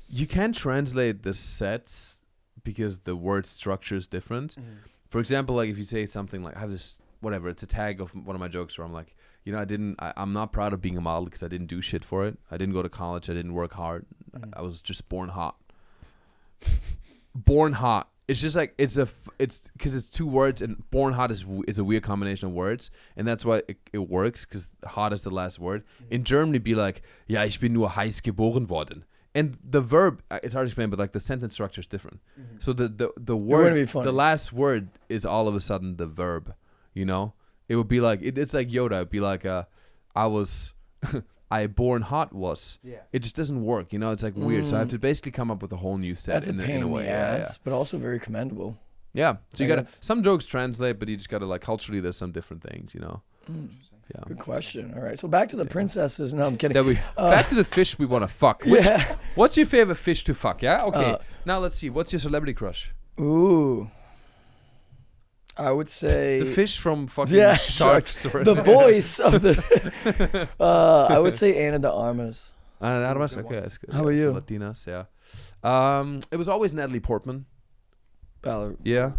you can't translate the sets because the word structure is different. For example, like if you say something like, I have this, whatever, it's a tag of one of my jokes where I'm like, you know, I'm not proud of being a model because I didn't do shit for it. I didn't go to college. I didn't work hard. I was just born hot. Born hot. It's just like, it's because it's two words, and born hot is a weird combination of words, and that's why it works, because hot is the last word. In German, it'd be like, ja, ich bin nur heiß geboren worden. And the verb, it's hard to explain, but like the sentence structure is different. So the word, the last word is all of a sudden the verb, you know? It would be like, it's like Yoda. It'd be like, I born hot was. Yeah. It just doesn't work, you know. It's like weird. So I have to basically come up with a whole new set. That's a pain in a way, but also very commendable. Yeah. So you gotta, some jokes translate, but you just gotta, like, culturally there's some different things, you know. Yeah. Good question. All right. So back to the princesses. No, I'm kidding. Back to the fish we want to fuck. What's your favorite fish to fuck? Yeah. Okay. Now let's see. What's your celebrity crush? Ooh. I would say the fish from fucking Shark Story. The voice of the. I would say Ana de Armas. Ana de Armas. Okay, that's good. How about you? Latinas, yeah. It was always Natalie Portman. Yeah.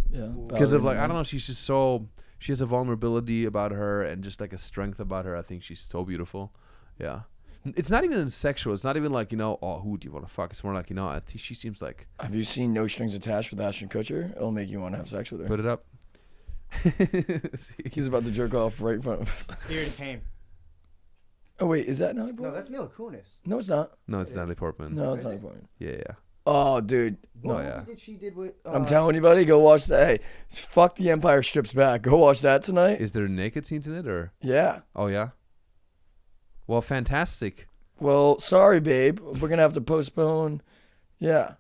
Because of like, I don't know, she's just so, she has a vulnerability about her and just like a strength about her. I think she's so beautiful. Yeah. It's not even sexual. It's not even like, you know, oh, who do you want to fuck? It's more like, you know, she seems like. Have you seen No Strings Attached with Ashton Kutcher? It'll make you want to have sex with her. Put it up. He's about to jerk off right in front of us. He already came. Oh wait, is that Natalie Portman? No, that's Mila Kunis. No, it's not. No, it's Natalie Portman. No, it's Natalie Portman. Yeah. Oh, dude. What movie did she did with? I'm telling you, buddy, go watch that. Hey, fuck The Empire Strips Back. Go watch that tonight. Is there naked scenes in it, or? Yeah. Oh yeah. Well, fantastic. Well, sorry, babe. We're gonna have to postpone. Yeah.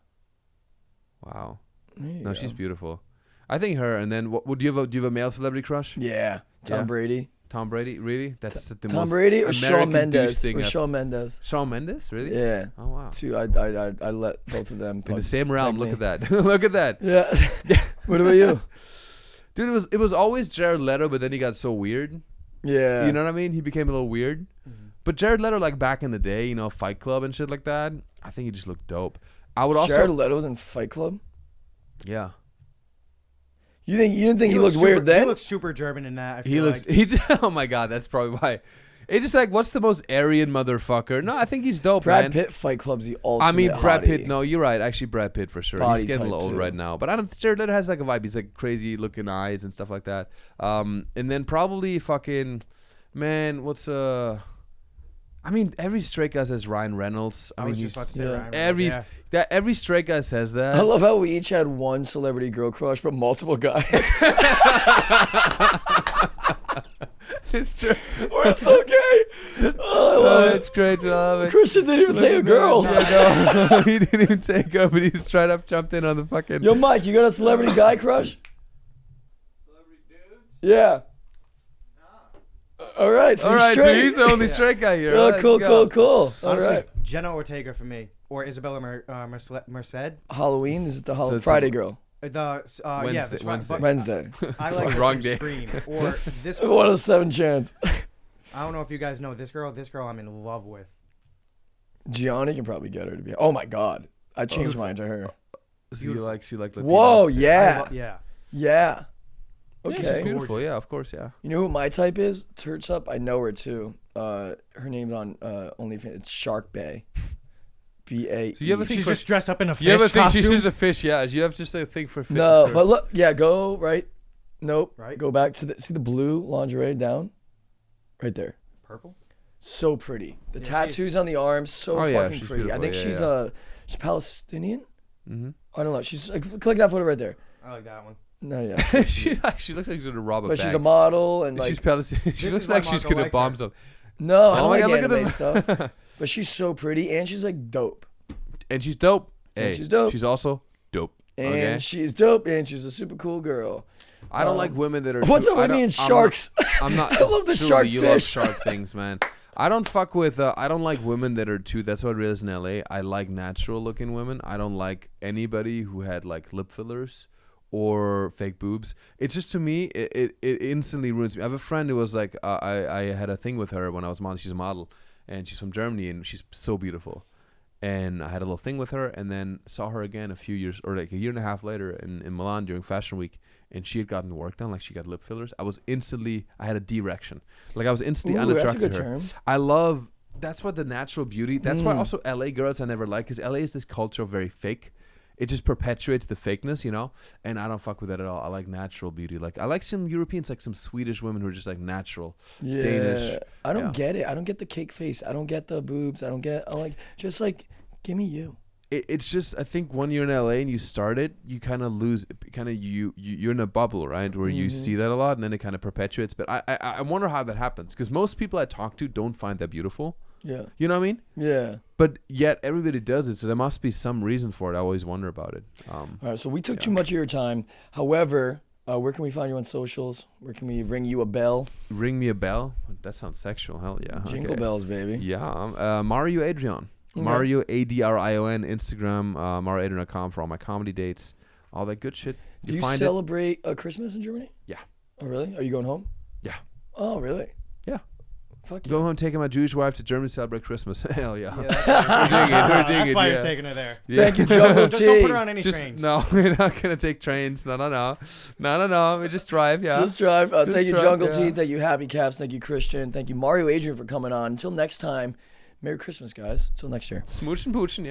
Wow. No, she's beautiful. I think her, and then what do you have a male celebrity crush? Yeah, Tom Brady. Tom Brady, really? That's the Tom most Brady or American Shawn Mendes? thing. Or Shawn Mendes. Shawn Mendes, really? Yeah. Oh wow. Two. I let both of them in the same realm. Look at that. Look at that. Yeah. What about you? Dude, it was always Jared Leto, but then he got so weird. Yeah. You know what I mean? He became a little weird. But Jared Leto, like back in the day, you know, Fight Club and shit like that, I think he just looked dope. I would also. Jared Leto's in Fight Club. Yeah. You didn't think he looked weird then? He looks super German in that. Oh my god, that's probably why. It's just like, what's the most Aryan motherfucker? No, I think he's dope, Brad Pitt Fight Club's the ultimate. I mean, Brad hottie. Pitt. No, you're right. Actually, Brad Pitt for sure. Body he's getting a little old too. right now, but I don't. Jared Leto has like a vibe. He's like crazy looking eyes and stuff like that. And then probably fucking, man, what's I mean, every straight guy says Ryan Reynolds. I mean, just about to say Ryan Reynolds, every straight guy says that. I love how we each had one celebrity girl crush, but multiple guys. It's true. We're so gay. Oh, I love it. It's great. Love it. Christian didn't even say a girl. Yeah, no, he didn't even say a girl, but he straight up jumped in on the fucking. Yo, Mike, you got a celebrity guy crush? Celebrity dude? Yeah. All right, so you're straight. So he's the only straight guy here. Oh, cool. All Honestly, right. Jenna Ortega for me, or Isabella Merced. Halloween, is it the So it's Friday girl? Wednesday. I like Wrong her day. Scream or this. 1 of 7 chance. I don't know if you guys know this girl. This girl I'm in love with. Gianni can probably get her to be. Oh my God, I changed mine to her. So you like Latinas? Whoa, yeah. Yeah. Yeah. Okay. Okay. She's beautiful. Yeah, of course. Yeah. You know who my type is? Turns up. I know her too. Her name's on OnlyFans. It's Shark Bay. BAE. So you ever think she's just dressed up in a fish You ever think costume? she's just a fish? Yeah. You have just a thing for fish. No, but look. Yeah, go right. Nope. Right. Go back to see the blue lingerie down. Right there. Purple. So pretty. The tattoos on the arms. So fucking she's pretty. I think she's Palestinian. Mm-hmm. I don't know. She's click that photo right there. I like that one. No, yeah. she looks like she's gonna rob a But bank. she's a model and like she's Palestinian. She This looks is like why she's Marco gonna likes bomb her. some. no. I Oh don't my like God, look at anime them. stuff. But she's so pretty, and she's like dope. And she's dope. And Hey, she's dope. She's also dope. And Okay? she's dope, and she's a super cool girl. I don't like women that are. What's too, up with I don't- me and sharks? I'm not. I love the truly, shark You love fish. shark things, man. I don't fuck with. I don't like women that are too. That's what it is in LA. I like natural looking women. I don't like anybody who had like lip fillers or fake boobs. It's just, to me, it instantly ruins me. I have a friend who was like, I had a thing with her when I was modeling. She's a model, and she's from Germany, and she's so beautiful. And I had a little thing with her, and then saw her again a few years, or like a year and a half later in Milan during Fashion Week, and she had gotten work done, like she got lip fillers. I had a D-rection. Like I was instantly Ooh, that's a unattracted good to her. term. I love, that's what the natural beauty, that's why also LA girls I never like, because LA is this culture of very fake. It just perpetuates the fakeness, you know? And I don't fuck with that at all. I like natural beauty. Like I like some Europeans, like some Swedish women who are just like natural. Yeah, Danish. I don't Yeah. get it. I don't get the cake face. I don't get the boobs. I like, just like, give me you. It's just, I think when you're in LA and you start it, you kind of lose, you're in a bubble, right? Where you see that a lot, and then it kind of perpetuates. But I wonder how that happens, because most people I talk to don't find that beautiful. Yeah. You know what I mean? Yeah. But yet everybody does it, so there must be some reason for it. I always wonder about it. All right. So we took too much of your time. However, where can we find you on socials? Where can we ring you a bell? Ring me a bell? That sounds sexual. Hell yeah. Jingle Okay. bells, baby. Yeah. Mario Adrion. Okay. Mario Adrion. Instagram. MarioAdrion.com for all my comedy dates. All that good shit. Do you find celebrate Christmas in Germany? Yeah. Oh, really? Are you going home? Yeah. Oh, really? Yeah. Fuck yeah. Go home, taking my Jewish wife to Germany to celebrate Christmas. Hell yeah. That's why you're taking her there. Thank you, Jungle Just don't T. put her on any trains. No, we're not gonna take trains. No. We just drive. Yeah. Just drive. Just Thank you, drive, Jungle yeah. T. Thank you, Happy Caps. Thank you, Christian. Thank you, Mario Adrian, for coming on. Until next time, Merry Christmas, guys. Until next year. Smooching, pooching. Yeah.